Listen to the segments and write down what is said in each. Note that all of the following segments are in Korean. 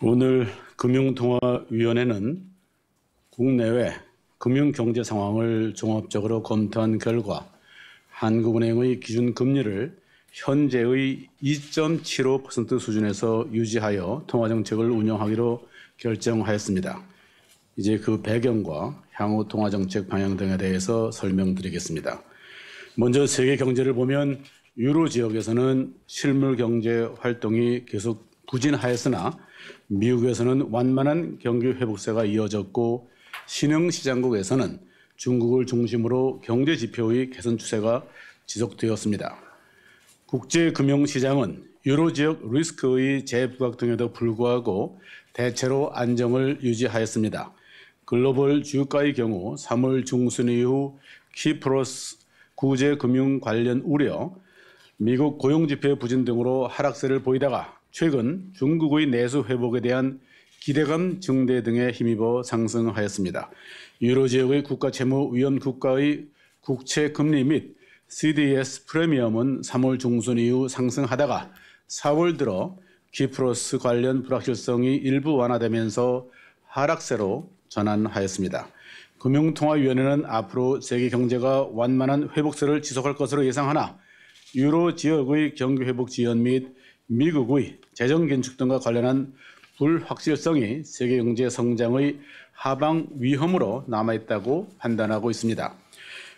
오늘 금융통화위원회는 국내외 금융경제 상황을 종합적으로 검토한 결과 한국은행의 기준금리를 현재의 2.75% 수준에서 유지하여 통화정책을 운영하기로 결정하였습니다. 이제 그 배경과 향후 통화정책 방향 등에 대해서 설명드리겠습니다. 먼저 세계 경제를 보면 유로 지역에서는 실물 경제 활동이 계속 부진하였으나 미국에서는 완만한 경기 회복세가 이어졌고 신흥시장국에서는 중국을 중심으로 경제 지표의 개선 추세가 지속되었습니다. 국제금융시장은 유로 지역 리스크의 재부각 등에도 불구하고 대체로 안정을 유지하였습니다. 글로벌 주가의 경우 3월 중순 이후 키프로스 구제금융 관련 우려, 미국 고용지표 부진 등으로 하락세를 보이다가 최근 중국의 내수 회복에 대한 기대감 증대 등에 힘입어 상승하였습니다. 유로 지역의 국가 채무 위험 국가의 국채 금리 및 CDS 프리미엄은 3월 중순 이후 상승하다가 4월 들어 키프로스 관련 불확실성이 일부 완화되면서 하락세로 전환하였습니다. 금융통화위원회는 앞으로 세계 경제가 완만한 회복세를 지속할 것으로 예상하나 유로 지역의 경기 회복 지연 및 미국의 재정 긴축 등과 관련한 불확실성이 세계 경제 성장의 하방 위험으로 남아있다고 판단하고 있습니다.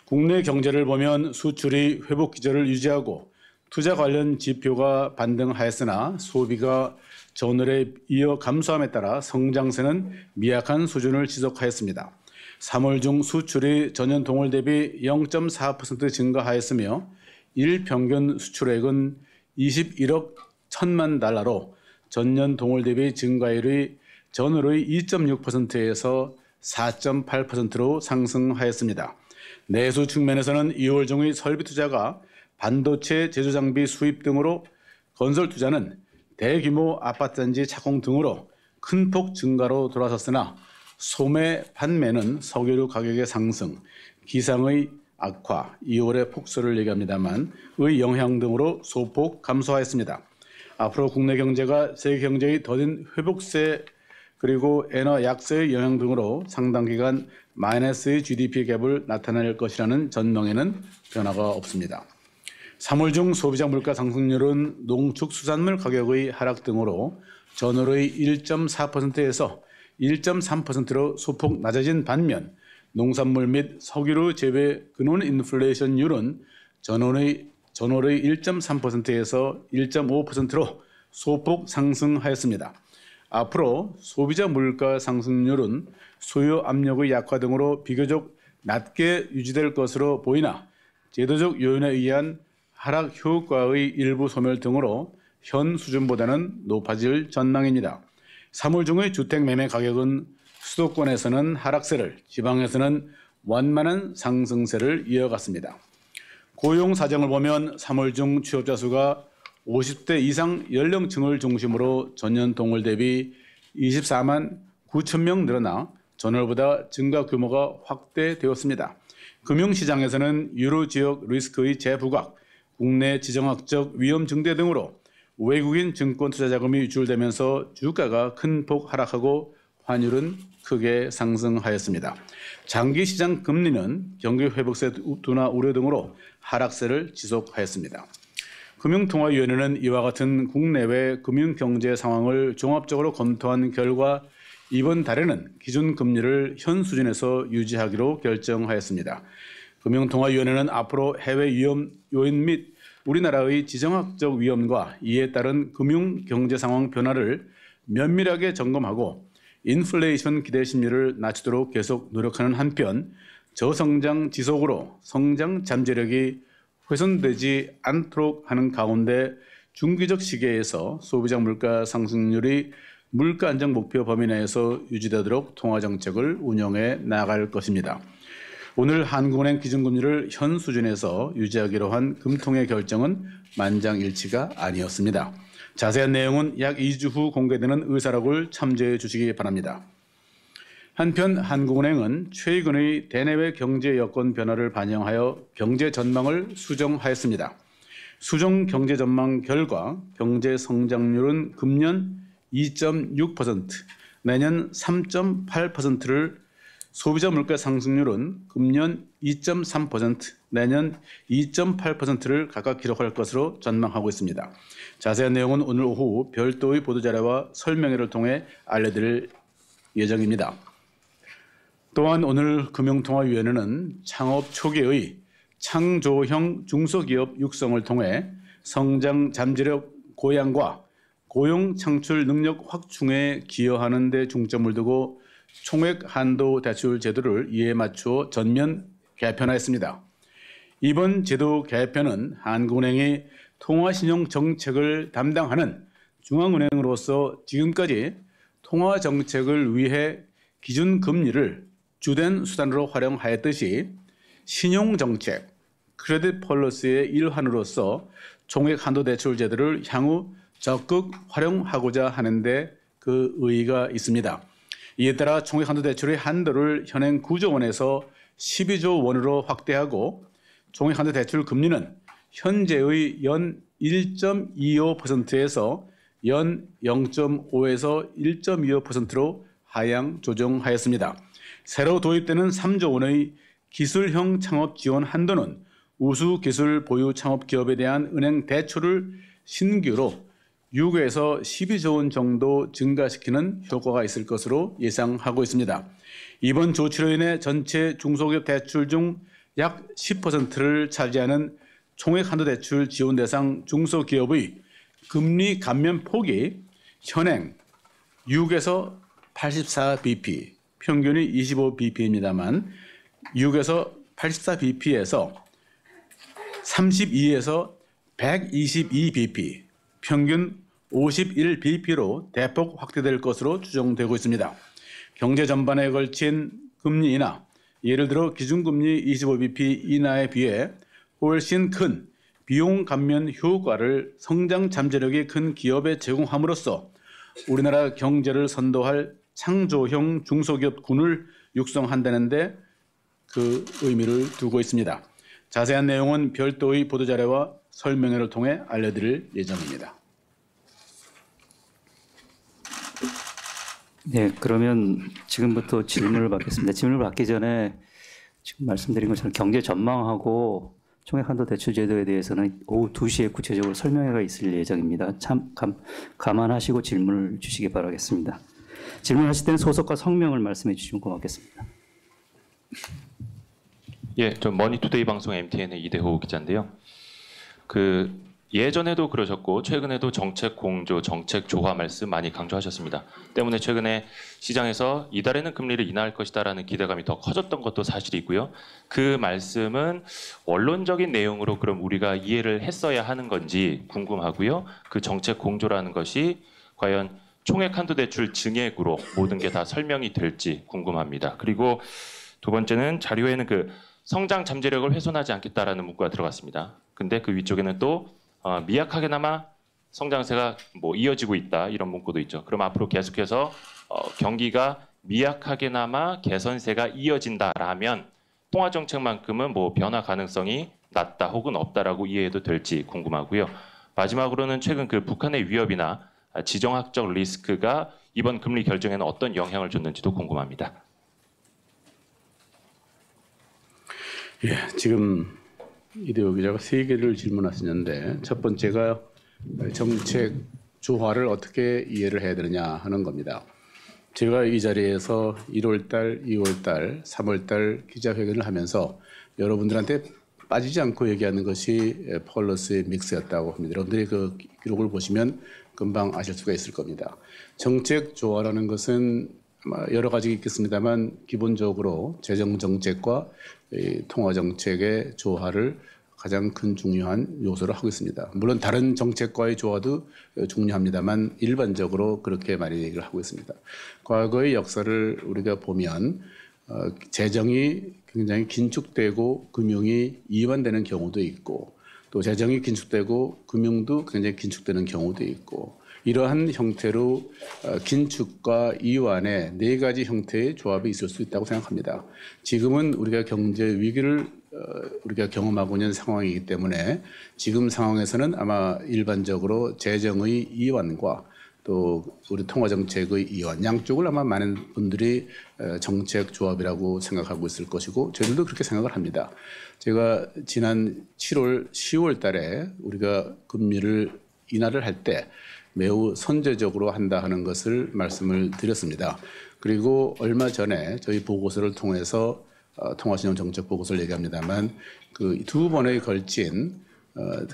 국내 경제를 보면 수출이 회복 기조를 유지하고 투자 관련 지표가 반등하였으나 소비가 전월에 이어 감소함에 따라 성장세는 미약한 수준을 지속하였습니다. 3월 중 수출이 전년 동월 대비 0.4% 증가하였으며 일평균 수출액은 21억 1천만 달러로 전년 동월 대비 증가율이 전월의 2.6%에서 4.8%로 상승하였습니다. 내수 측면에서는 2월 중의 설비 투자가 반도체 제조 장비 수입 등으로 건설 투자는 대규모 아파트단지 착공 등으로 큰 폭 증가로 돌아섰으나 소매 판매는 석유류 가격의 상승, 기상의 악화, 2월의 폭설을 얘기합니다만 의 영향 등으로 소폭 감소하였습니다. 앞으로 국내 경제가 세계 경제의 더딘 회복세 그리고 엔화 약세의 영향 등으로 상당 기간 마이너스의 GDP 갭을 나타낼 것이라는 전망에는 변화가 없습니다. 3월 중 소비자 물가 상승률은 농축수산물 가격의 하락 등으로 전월의 1.4%에서 1.3%로 소폭 낮아진 반면 농산물 및 석유류 재배 근원 인플레이션율은 전월의 1.3%에서 1.5%로 소폭 상승하였습니다. 앞으로 소비자 물가 상승률은 수요 압력의 약화 등으로 비교적 낮게 유지될 것으로 보이나 제도적 요인에 의한 하락 효과의 일부 소멸 등으로 현 수준보다는 높아질 전망입니다. 3월 중의 주택 매매 가격은 수도권에서는 하락세를, 지방에서는 완만한 상승세를 이어갔습니다. 고용 사정을 보면 3월 중 취업자 수가 50대 이상 연령층을 중심으로 전년 동월 대비 24만 9천 명 늘어나 전월보다 증가 규모가 확대되었습니다. 금융시장에서는 유로 지역 리스크의 재부각, 국내 지정학적 위험 증대 등으로 외국인 증권 투자 자금이 유출되면서 주가가 큰 폭 하락하고 환율은 크게 상승하였습니다. 장기 시장 금리는 경기 회복세 둔화 우려 등으로 하락세를 지속하였습니다. 금융통화위원회는 이와 같은 국내외 금융경제 상황을 종합적으로 검토한 결과 이번 달에는 기준금리를 현 수준에서 유지하기로 결정하였습니다. 금융통화위원회는 앞으로 해외 위험 요인 및 우리나라의 지정학적 위험과 이에 따른 금융경제 상황 변화를 면밀하게 점검하고 인플레이션 기대 심리를 낮추도록 계속 노력하는 한편 저성장 지속으로 성장 잠재력이 훼손되지 않도록 하는 가운데 중기적 시기에서 소비자 물가 상승률이 물가 안정 목표 범위 내에서 유지되도록 통화정책을 운영해 나갈 것입니다. 오늘 한국은행 기준금리를 현 수준에서 유지하기로 한 금통의 결정은 만장일치가 아니었습니다. 자세한 내용은 약 2주 후 공개되는 의사록을 참조해 주시기 바랍니다. 한편 한국은행은 최근의 대내외 경제 여건 변화를 반영하여 경제 전망을 수정하였습니다. 수정 경제 전망 결과 경제 성장률은 금년 2.6%, 내년 3.8%를 소비자 물가 상승률은 금년 2.3%, 내년 2.8%를 각각 기록할 것으로 전망하고 있습니다. 자세한 내용은 오늘 오후 별도의 보도자료와 설명회를 통해 알려드릴 예정입니다. 또한 오늘 금융통화위원회는 창업 초기의 창조형 중소기업 육성을 통해 성장 잠재력 고양과 고용 창출 능력 확충에 기여하는 데 중점을 두고 총액 한도 대출 제도를 이에 맞추어 전면 개편하였습니다. 이번 제도 개편은 한국은행이 통화신용 정책을 담당하는 중앙은행으로서 지금까지 통화정책을 위해 기준금리를 주된 수단으로 활용하였듯이 신용정책, 크레딧 폴리시의 일환으로서 총액 한도 대출 제도를 향후 적극 활용하고자 하는데 그 의의가 있습니다. 이에 따라 총액 한도 대출의 한도를 현행 9조 원에서 12조 원으로 확대하고 총액 한도 대출 금리는 현재의 연 1.25%에서 연 0.5에서 1.25%로 하향 조정하였습니다. 새로 도입되는 3조 원의 기술형 창업 지원 한도는 우수 기술 보유 창업 기업에 대한 은행 대출을 신규로 6에서 12조 원 정도 증가시키는 효과가 있을 것으로 예상하고 있습니다. 이번 조치로 인해 전체 중소기업 대출 중 약 10%를 차지하는 총액 한도 대출 지원 대상 중소기업의 금리 감면 폭이 현행 6에서 84bp, 평균이 25bp입니다만 6에서 84bp에서 32에서 122bp, 평균 51bp로 대폭 확대될 것으로 추정되고 있습니다. 경제 전반에 걸친 금리 인하, 예를 들어 기준금리 25bp 인하에 비해 훨씬 큰 비용 감면 효과를 성장 잠재력이 큰 기업에 제공함으로써 우리나라 경제를 선도할 창조형 중소기업 군을 육성한다는 데 그 의미를 두고 있습니다. 자세한 내용은 별도의 보도자료와 설명회를 통해 알려드릴 예정입니다. 네, 그러면 지금부터 질문을 받겠습니다. 질문을 받기 전에 지금 말씀드린 것처럼 경제 전망하고 총액 한도 대출 제도에 대해서는 오후 2시에 구체적으로 설명회가 있을 예정입니다. 참 감안하시고 질문을 주시기 바라겠습니다. 질문하실 때는 소속과 성명을 말씀해 주시면 고맙겠습니다. 예, 저 머니투데이 방송 MTN의 이대호 기자인데요. 예전에도 그러셨고 최근에도 정책 공조, 정책 조화 말씀 많이 강조하셨습니다. 때문에 최근에 시장에서 이달에는 금리를 인하할 것이다라는 기대감이 더 커졌던 것도 사실이고요. 그 말씀은 원론적인 내용으로 그럼 우리가 이해를 했어야 하는 건지 궁금하고요. 그 정책 공조라는 것이 과연 총액 한도 대출 증액으로 모든 게 다 설명이 될지 궁금합니다. 그리고 두 번째는 자료에는 성장 잠재력을 훼손하지 않겠다라는 문구가 들어갔습니다. 근데 그 위쪽에는 또 미약하게나마 성장세가 이어지고 있다 이런 문구도 있죠. 그럼 앞으로 계속해서 경기가 미약하게나마 개선세가 이어진다라면 통화정책만큼은 변화 가능성이 낮다 혹은 없다라고 이해해도 될지 궁금하고요. 마지막으로는 최근 북한의 위협이나 지정학적 리스크가 이번 금리 결정에는 어떤 영향을 줬는지도 궁금합니다. 예, 지금 이대호 기자가 3개를 질문하셨는데 첫 번째가 정책 조화를 어떻게 이해를 해야 되느냐 하는 겁니다. 제가 이 자리에서 1월달, 2월달, 3월달 기자회견을 하면서 여러분들한테 빠지지 않고 얘기하는 것이 폴리시 믹스였다고 합니다. 여러분들이 그 기록을 보시면 금방 아실 수가 있을 겁니다. 정책 조화라는 것은 여러 가지 있겠습니다만 기본적으로 재정 정책과 통화 정책의 조화를 가장 큰 중요한 요소로 하고 있습니다. 물론 다른 정책과의 조화도 중요합니다만 일반적으로 그렇게 많이 얘기를 하고 있습니다. 과거의 역사를 우리가 보면 재정이 굉장히 긴축되고 금융이 이완되는 경우도 있고 또 재정이 긴축되고 금융도 굉장히 긴축되는 경우도 있고 이러한 형태로 긴축과 이완의 4가지 형태의 조합이 있을 수 있다고 생각합니다. 지금은 우리가 경제 위기를 우리가 경험하고 있는 상황이기 때문에 지금 상황에서는 아마 일반적으로 재정의 이완과 또 우리 통화정책의 이원 양쪽을 아마 많은 분들이 정책 조합이라고 생각하고 있을 것이고 저희들도 그렇게 생각을 합니다. 제가 지난 7월, 10월 달에 우리가 금리를 인하를 할 때 매우 선제적으로 한다 하는 것을 말씀을 드렸습니다. 그리고 얼마 전에 저희 보고서를 통해서 통화신용 정책 보고서를 얘기합니다만 그 두 번에 걸친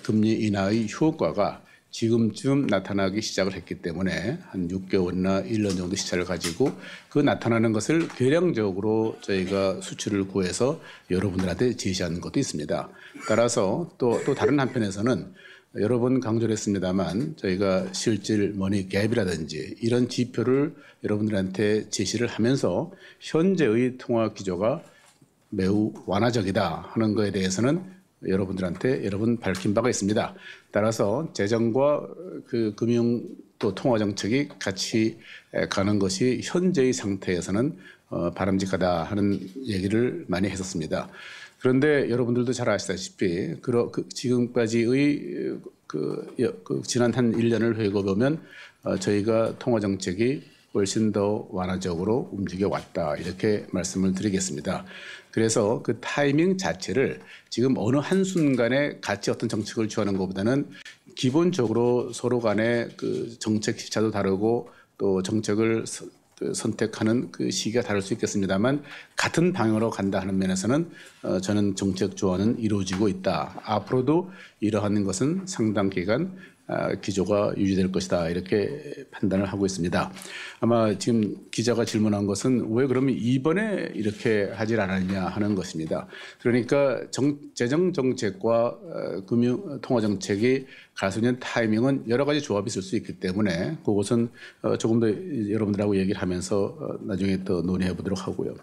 금리 인하의 효과가 지금쯤 나타나기 시작을 했기 때문에 한 6개월이나 1년 정도 시차를 가지고 그 나타나는 것을 계량적으로 저희가 수치를 구해서 여러분들한테 제시하는 것도 있습니다. 따라서 또 다른 한편에서는 여러 번 강조를 했습니다만 저희가 실질 머니 갭이라든지 이런 지표를 여러분들한테 제시를 하면서 현재의 통화 기조가 매우 완화적이다 하는 것에 대해서는 여러분들한테 여러 번 밝힌 바가 있습니다. 따라서 재정과 그 금융 또 통화 정책이 같이 가는 것이 현재의 상태에서는 바람직하다 하는 얘기를 많이 했었습니다. 그런데 여러분들도 잘 아시다시피 지금까지의 지난 한 1년을 회고 보면 저희가 통화 정책이 훨씬 더 완화적으로 움직여 왔다 이렇게 말씀을 드리겠습니다. 그래서 그 타이밍 자체를 지금 어느 한순간에 같이 어떤 정책을 취하는 것보다는 기본적으로 서로 간에 그 정책 시차도 다르고 또 정책을 선택하는 그 시기가 다를 수 있겠습니다만 같은 방향으로 간다 하는 면에서는 저는 정책 조언은 이루어지고 있다. 앞으로도 이러한 것은 상당 기간 기조가 유지될 것이다 이렇게 판단을 하고 있습니다. 아마 지금 기자가 질문한 것은 왜 그러면 이번에 이렇게 하질 않았냐 하는 것입니다. 그러니까 재정 정책과 금융 통화 정책이 갈 수 있는 타이밍은 여러 가지 조합이 있을 수 있기 때문에 그것은 조금 더 여러분들하고 얘기를 하면서 나중에 또 논의해 보도록 하고요.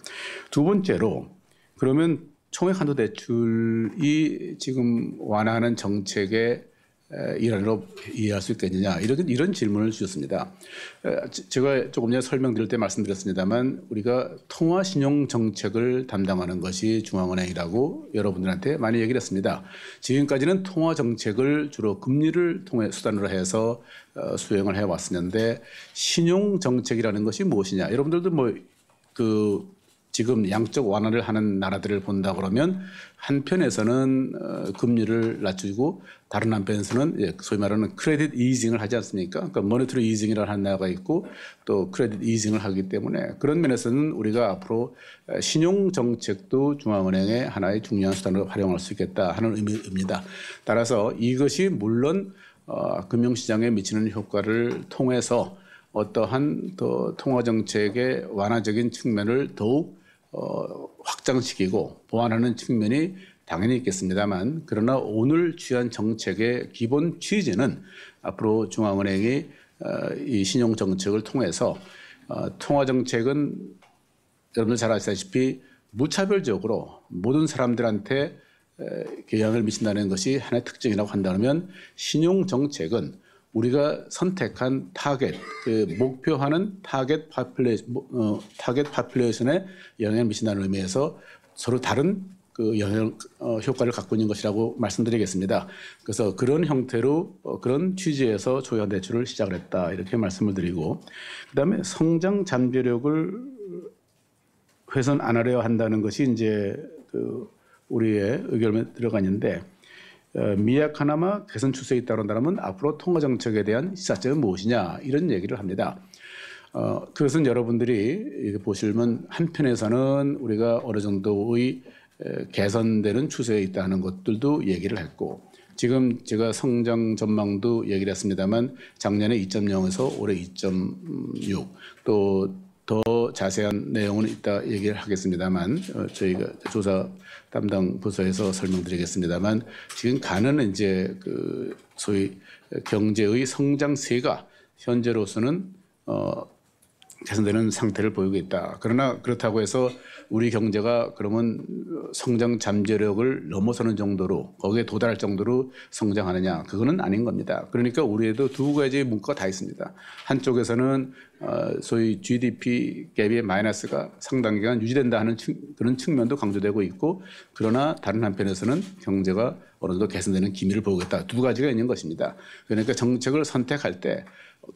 두 번째로 그러면 총액 한도 대출이 지금 완화하는 정책의 일환으로 이해할 수 있겠느냐 이런 질문을 주셨습니다. 제가 조금 전에 설명드릴 때 말씀드렸습니다만 우리가 통화신용 정책을 담당하는 것이 중앙은행이라고 여러분들한테 많이 얘기를 했습니다. 지금까지는 통화 정책을 주로 금리를 통해 수단으로 해서 수행을 해왔었는데 신용 정책이라는 것이 무엇이냐 여러분들도 지금 양적 완화를 하는 나라들을 본다 그러면 한편에서는 금리를 낮추고 다른 한편에서는 소위 말하는 크레딧 이징을 하지 않습니까? 그러니까 모니터리 이징이라는 하는 나라가 있고 또 크레딧 이징을 하기 때문에 그런 면에서는 우리가 앞으로 신용 정책도 중앙은행의 하나의 중요한 수단으로 활용할 수 있겠다 하는 의미입니다. 따라서 이것이 물론 금융시장에 미치는 효과를 통해서 어떠한 더 통화 정책의 완화적인 측면을 더욱 확장시키고 보완하는 측면이 당연히 있겠습니다만 그러나 오늘 취한 정책의 기본 취지는 앞으로 중앙은행이 이 신용 정책을 통해서 통화 정책은 여러분들 잘 아시다시피 무차별적으로 모든 사람들한테 영향을 미친다는 것이 하나의 특징이라고 한다면 신용 정책은 우리가 선택한 타겟, 목표하는 타겟 파퓰레이션에 영향을 미친다는 의미에서 서로 다른 효과를 갖고 있는 것이라고 말씀드리겠습니다. 그래서 그런 형태로 그런 취지에서 초연 대출을 시작을 했다 이렇게 말씀을 드리고 그다음에 성장 잠재력을 훼손 안 하려 한다는 것이 이제 우리의 의견에 들어가 있는데. 미약하나마 개선 추세에 있다면 앞으로 통화 정책에 대한 시사점은 무엇이냐 이런 얘기를 합니다. 그것은 여러분들이 보시면 한편에서는 우리가 어느 정도의 개선되는 추세에 있다는 것들도 얘기를 했고 지금 제가 성장 전망도 얘기를 했습니다만 작년에 2.0에서 올해 2.6 또 더 자세한 내용은 이따 얘기를 하겠습니다만 저희가 조사 담당 부서에서 설명드리겠습니다만 지금 가는 이제 소위 경제의 성장세가 현재로서는 개선되는 상태를 보이고 있다. 그러나 그렇다고 해서 우리 경제가 그러면 성장 잠재력을 넘어서는 정도로 거기에 도달할 정도로 성장하느냐 그거는 아닌 겁니다. 그러니까 우리에도 두 가지의 문구가 다 있습니다. 한쪽에서는 소위 GDP 갭의 마이너스가 상당 기간 유지된다 하는 그런 측면도 강조되고 있고 그러나 다른 한편에서는 경제가 어느 정도 개선되는 기미를 보이겠다. 두 가지가 있는 것입니다. 그러니까 정책을 선택할 때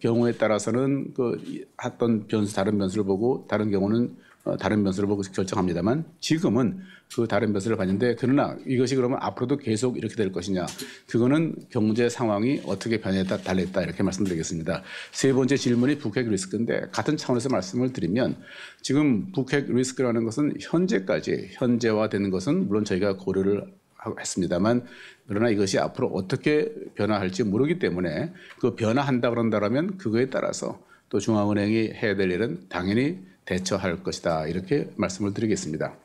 경우에 따라서는 그 어떤 변수 다른 변수를 보고 다른 경우는 다른 변수를 보고 결정합니다만 지금은 그 다른 변수를 봤는데 그러나 이것이 그러면 앞으로도 계속 이렇게 될 것이냐 그거는 경제 상황이 어떻게 변해에 따라 달렸다 이렇게 말씀드리겠습니다. 세 번째 질문이 북핵 리스크인데 같은 차원에서 말씀을 드리면 지금 북핵 리스크라는 것은 현재까지 현재화되는 것은 물론 저희가 고려를 했습니다만 그러나 이것이 앞으로 어떻게 변화할지 모르기 때문에 그 변화한다 그런다면 그거에 따라서 또 중앙은행이 해야 될 일은 당연히 대처할 것이다 이렇게 말씀을 드리겠습니다.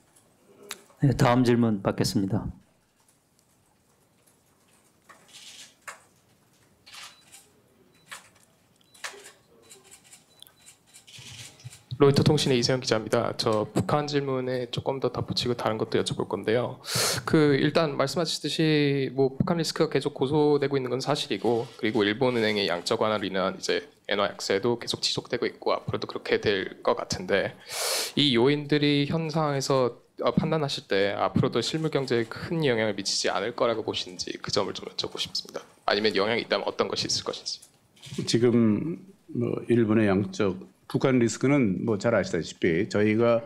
네, 다음 질문 받겠습니다. 로이터 통신의 이세영 기자입니다. 저 북한 질문에 조금 더 덧붙이고 다른 것도 여쭤볼 건데요. 일단 말씀하셨듯이 뭐 북한 리스크가 계속 고소되고 있는 건 사실이고, 그리고 일본은행의 양적 완화로 인한 이제 엔화 약세도 계속 지속되고 있고 앞으로도 그렇게 될 것 같은데, 이 요인들이 현 상황에서 판단하실 때 앞으로도 실물 경제에 큰 영향을 미치지 않을 거라고 보시는지 그 점을 좀 여쭤보고 싶습니다. 아니면 영향이 있다면 어떤 것이 있을 것인지. 지금 뭐 일본의 양적 북한 리스크는 뭐 잘 아시다시피 저희가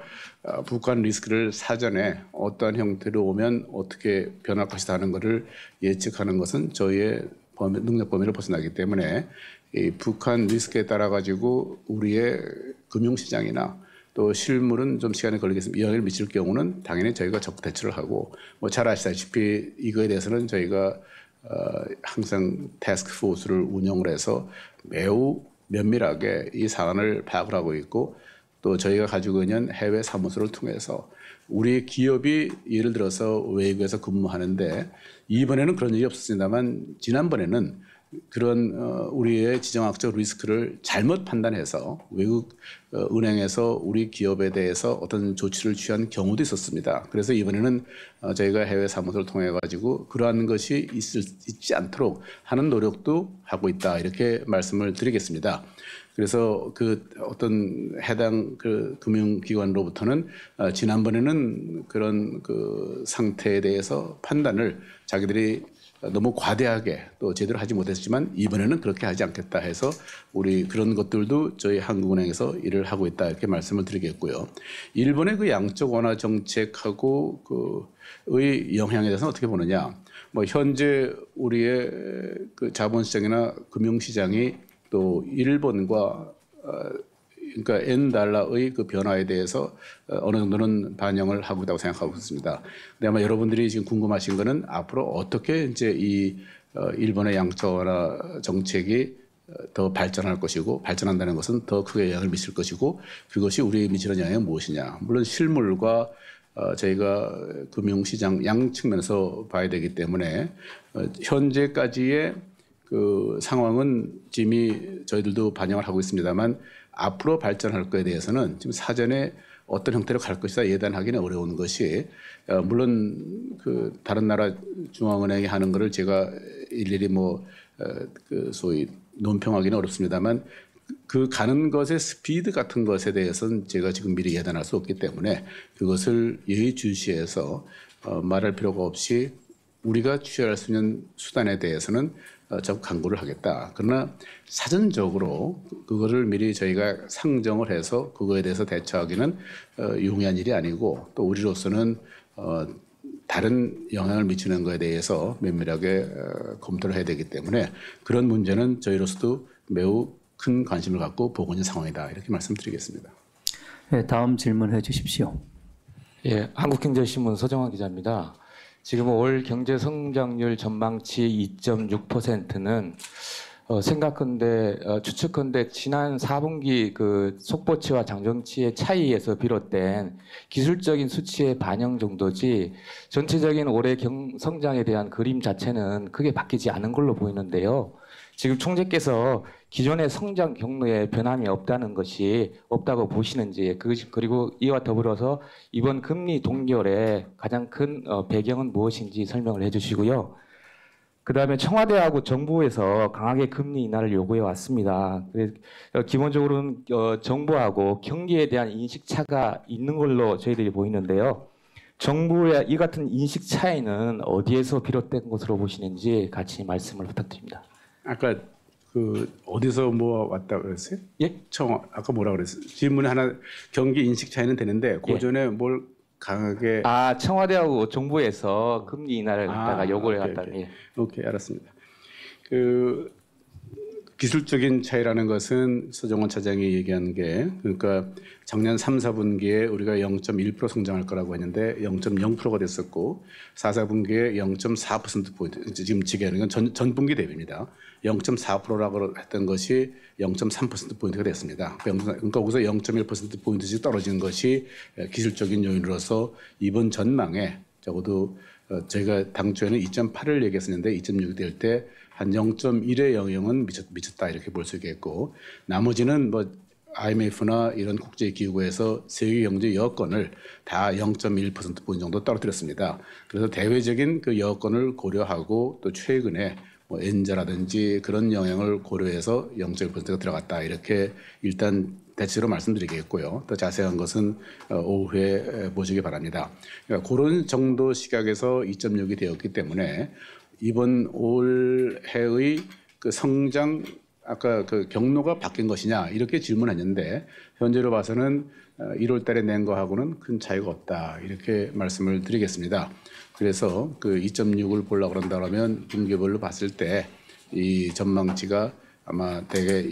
북한 리스크를 사전에 어떠한 형태로 오면 어떻게 변할 것이다 하는 것을 예측하는 것은 저희의 능력 범위를 벗어나기 때문에 이 북한 리스크에 따라 가지고 우리의 금융시장이나 또 실물은 좀 시간이 걸리겠습니다. 영향을 미칠 경우는 당연히 저희가 적극 대처를 하고 뭐 잘 아시다시피 이거에 대해서는 저희가 항상 태스크 포스를 운영을 해서 매우 면밀하게 이 사안을 파악을 하고 있고 또 저희가 가지고 있는 해외 사무소를 통해서 우리 기업이 예를 들어서 외국에서 근무하는데 이번에는 그런 일이 없었습니다만 지난번에는 그런 우리의 지정학적 리스크를 잘못 판단해서 외국 은행에서 우리 기업에 대해서 어떤 조치를 취한 경우도 있었습니다. 그래서 이번에는 저희가 해외 사무소를 통해 가지고 그러한 것이 있지 않도록 하는 노력도 하고 있다 이렇게 말씀을 드리겠습니다. 그래서 그 어떤 해당 그 금융기관으로부터는 지난번에는 그런 그 상태에 대해서 판단을 자기들이 너무 과대하게 또 제대로 하지 못했지만 이번에는 그렇게 하지 않겠다 해서 우리 그런 것들도 저희 한국은행에서 일을 하고 있다 이렇게 말씀을 드리겠고요. 일본의 그 양적 완화 정책하고 그의 영향에 대해서는 어떻게 보느냐? 뭐 현재 우리의 그 자본시장이나 금융시장이 또 일본과 그러니까 엔달러의 그 변화에 대해서 어느 정도는 반영을 하고 있다고 생각하고 있습니다. 근데 아마 여러분들이 지금 궁금하신 거는 앞으로 어떻게 이제 이 일본의 양적 완화 정책이 더 발전할 것이고 발전한다는 것은 더 크게 영향을 미칠 것이고 그것이 우리에 미치는 영향이 무엇이냐. 물론 실물과 저희가 금융시장 양 측면에서 봐야 되기 때문에 현재까지의 그 상황은 이미 저희들도 반영을 하고 있습니다만 앞으로 발전할 것에 대해서는 지금 사전에 어떤 형태로 갈 것이다 예단하기는 어려운 것이 물론 그 다른 나라 중앙은행이 하는 것을 제가 일일이 그 소위 논평하기는 어렵습니다만 그 가는 것의 스피드 같은 것에 대해서는 제가 지금 미리 예단할 수 없기 때문에 그것을 예의주시해서 말할 필요가 없이 우리가 취할 수 있는 수단에 대해서는 적극 강구를 하겠다. 그러나 사전적으로 그거를 미리 저희가 상정을 해서 그거에 대해서 대처하기는 용이한 일이 아니고 또 우리로서는 다른 영향을 미치는 것에 대해서 면밀하게 검토를 해야 되기 때문에 그런 문제는 저희로서도 매우 큰 관심을 갖고 보고 있는 상황이다. 이렇게 말씀드리겠습니다. 네, 다음 질문해 주십시오. 예, 한국경제신문 서정환 기자입니다. 지금 올 경제 성장률 전망치 2.6%는 생각컨대 추측컨대 지난 4분기 그 속보치와 장정치의 차이에서 비롯된 기술적인 수치의 반영 정도지 전체적인 올해 성장에 대한 그림 자체는 크게 바뀌지 않은 걸로 보이는데요. 지금 총재께서 기존의 성장 경로에 변함이 없다고 보시는지 그리고 이와 더불어서 이번 금리 동결의 가장 큰 배경은 무엇인지 설명을 해주시고요. 그다음에 청와대하고 정부에서 강하게 금리 인하를 요구해 왔습니다. 기본적으로는 정부하고 경기에 대한 인식 차가 있는 걸로 저희들이 보이는데요. 정부의 이 같은 인식 차이는 어디에서 비롯된 것으로 보시는지 같이 말씀을 부탁드립니다. 아까 그 어디서 뭐 왔다 그랬어요? 예? 아까 뭐라 그랬어요? 질문 하나 경기 인식 차이는 되는데 그 예. 전에 뭘 강하게 청와대하고 정부에서 금리 인하를 갖다가 요구를 오케이, 갖다 오케이. 예. 오케이, 알았습니다. 그 기술적인 차이라는 것은 서정원 차장이 얘기한 게 그러니까 작년 3, 4분기에 우리가 0.1% 성장할 거라고 했는데 0.0%가 됐었고 4, 4분기에 0.4%포인트 지금 지게하는 건 전분기 대비입니다. 0.4%라고 했던 것이 0.3%포인트가 됐습니다. 그러니까 거기서 0.1%포인트씩 떨어진 것이 기술적인 요인으로서 이번 전망에 적어도 저희가 당초에는 2.8을 얘기했었는데 2.6이 될 때 한 0.1의 영향은 미쳤다 이렇게 볼 수 있겠고 나머지는 뭐 IMF나 이런 국제기구에서 세계 경제 여건을 다 0.1%포인트 정도 떨어뜨렸습니다. 그래서 대외적인 그 여건을 고려하고 또 최근에 뭐 엔자라든지 그런 영향을 고려해서 0.1%가 들어갔다 이렇게 일단 대체로 말씀드리겠고요. 더 자세한 것은 오후에 보시기 바랍니다. 그러니까 그런 정도 시각에서 2.6이 되었기 때문에 이번 올해의 그 성장 아까 그 경로가 바뀐 것이냐 이렇게 질문했는데 현재로 봐서는 1월 달에 낸 거하고는 큰 차이가 없다 이렇게 말씀을 드리겠습니다. 그래서 그 2.6을 보려고 그런다 그러면 분기별로 봤을 때 이 전망치가 아마 대개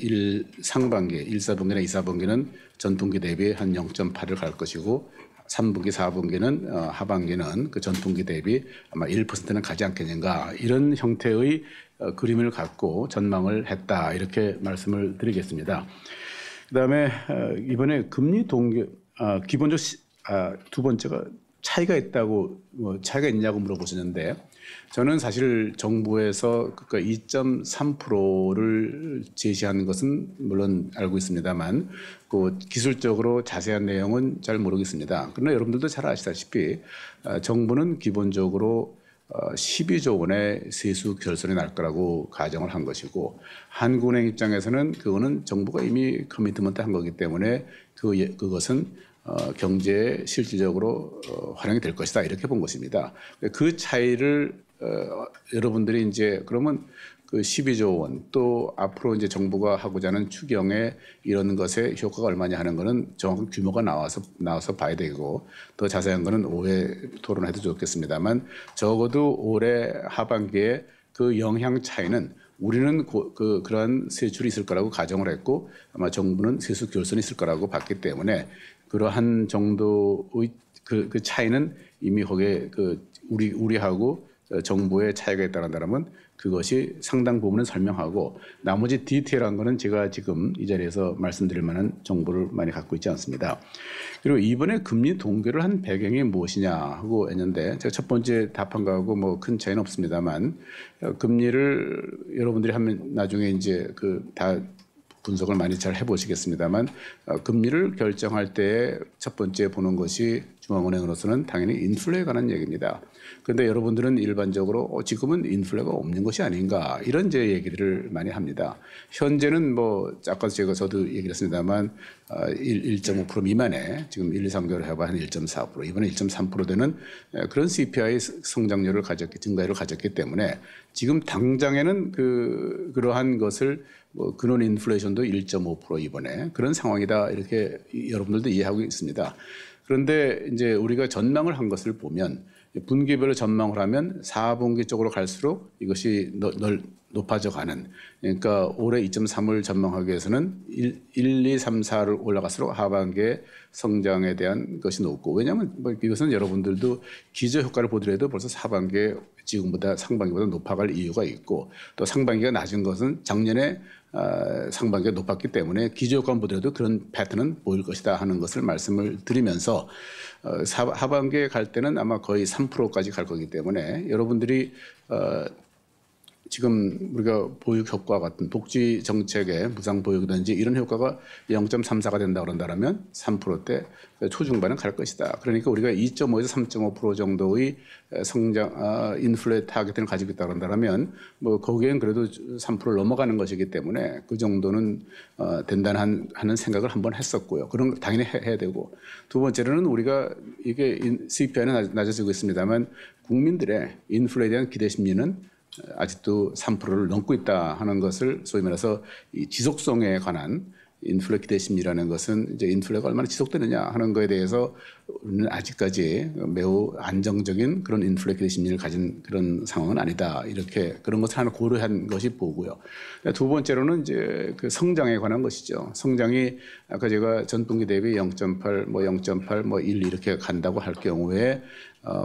상반기 1, 4분기나 2, 4분기는 전분기 대비 한 0.8을 갈 것이고 3분기, 4분기는 하반기는 그 전분기 대비 아마 1%는 가지 않겠는가 이런 형태의 그림을 갖고 전망을 했다 이렇게 말씀을 드리겠습니다. 그다음에 이번에 금리 동결 기본적 두 번째가 차이가 있다고 차이가 있냐고 물어보시는데 저는 사실 정부에서 그러니까 2.3%를 제시하는 것은 물론 알고 있습니다만 그 기술적으로 자세한 내용은 잘 모르겠습니다. 그러나 여러분들도 잘 아시다시피 정부는 기본적으로 12조 원의 세수 결손이 날 거라고 가정을 한 것이고 한국은행 입장에서는 그거는 정부가 이미 커미트먼트 한 거기 때문에 그것은 경제에 실질적으로 활용이 될 것이다 이렇게 본 것입니다. 그 차이를 여러분들이 이제 그러면 그 12조 원 또 앞으로 이제 정부가 하고자 하는 추경에 이런 것의 효과가 얼마냐 하는 거는 정확한 규모가 나와서 봐야 되고 더 자세한 거는 오후에 토론해도 좋겠습니다만 적어도 올해 하반기에 그 영향 차이는 우리는 그러한 세출이 있을 거라고 가정을 했고 아마 정부는 세수 결손이 있을 거라고 봤기 때문에 그러한 정도의 그 차이는 이미 거기에 우리하고 정부의 차이가 있다는 그것이 상당 부분은 설명하고 나머지 디테일한 거는 제가 지금 이 자리에서 말씀드릴 만한 정보를 많이 갖고 있지 않습니다. 그리고 이번에 금리 동결을 한 배경이 무엇이냐 하고 했는데 제가 첫 번째 답한 거하고 뭐 큰 차이는 없습니다만 금리를 여러분들이 하면 나중에 이제 다 분석을 많이 잘 해보시겠습니다만 금리를 결정할 때 첫 번째 보는 것이 중앙은행으로서는 당연히 인플레에 관한 얘기입니다. 그런데 여러분들은 일반적으로 지금은 인플레가 없는 것이 아닌가 이런 제 얘기들을 많이 합니다. 현재는 뭐 아까 저도 얘기를 했습니다만 1.5% 미만에 지금 1, 2, 3개월 해봐 한 1.4% 이번에 1.3% 되는 그런 CPI 성장률을 증가율을 가졌기 때문에 지금 당장에는 그러한 것을 뭐 근원 인플레이션도 1.5% 이번에 그런 상황이다 이렇게 여러분들도 이해하고 있습니다. 그런데 이제 우리가 전망을 한 것을 보면 분기별로 전망을 하면 4분기 쪽으로 갈수록 이것이 높아져 가는 그러니까 올해 2.3을 전망하기 위해서는 1, 2, 3, 4를 올라갈수록 하반기에 성장에 대한 것이 높고 왜냐하면 뭐 이것은 여러분들도 기저효과를 보더라도 벌써 하반기에 지금보다 상반기보다 높아갈 이유가 있고 또 상반기가 낮은 것은 작년에 상반기가 높았기 때문에 기저효과만 보더라도 그런 패턴은 보일 것이다 하는 것을 말씀을 드리면서 하반기에 갈 때는 아마 거의 3%까지 갈 거기 때문에 여러분들이 지금 우리가 보육 효과 같은 복지 정책의 무상 보육이든지 이런 효과가 0.34가 된다 그런다면 3%대 초중반은 갈 것이다. 그러니까 우리가 2.5에서 3.5% 정도의 성장 인플레 타겟을 가지고 있다 그런다면 뭐 거기엔 그래도 3%를 넘어가는 것이기 때문에 그 정도는 된다는 하는 생각을 한번 했었고요. 그런 거 당연히 해야 되고 두 번째로는 우리가 이게 CPI는 낮아지고 있습니다만 국민들의 인플레에 대한 기대 심리는 아직도 3%를 넘고 있다 하는 것을 소위 말해서 이 지속성에 관한 인플레이트 심리라는 것은 이제 인플레가 얼마나 지속되느냐 하는 것에 대해서 우리는 아직까지 매우 안정적인 그런 인플레이트 심리를 가진 그런 상황은 아니다. 이렇게 그런 것을 하나 고려한 것이 보고요. 두 번째로는 이제 그 성장에 관한 것이죠. 성장이 아까 제가 전분기 대비 0.8, 뭐 0.8, 뭐 1 이렇게 간다고 할 경우에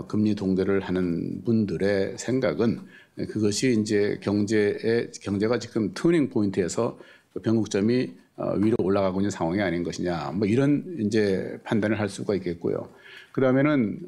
금리 동결을 하는 분들의 생각은 그것이 이제 경제가 지금 터닝 포인트에서 변곡점이 위로 올라가고 있는 상황이 아닌 것이냐, 뭐 이런 이제 판단을 할 수가 있겠고요. 그 다음에는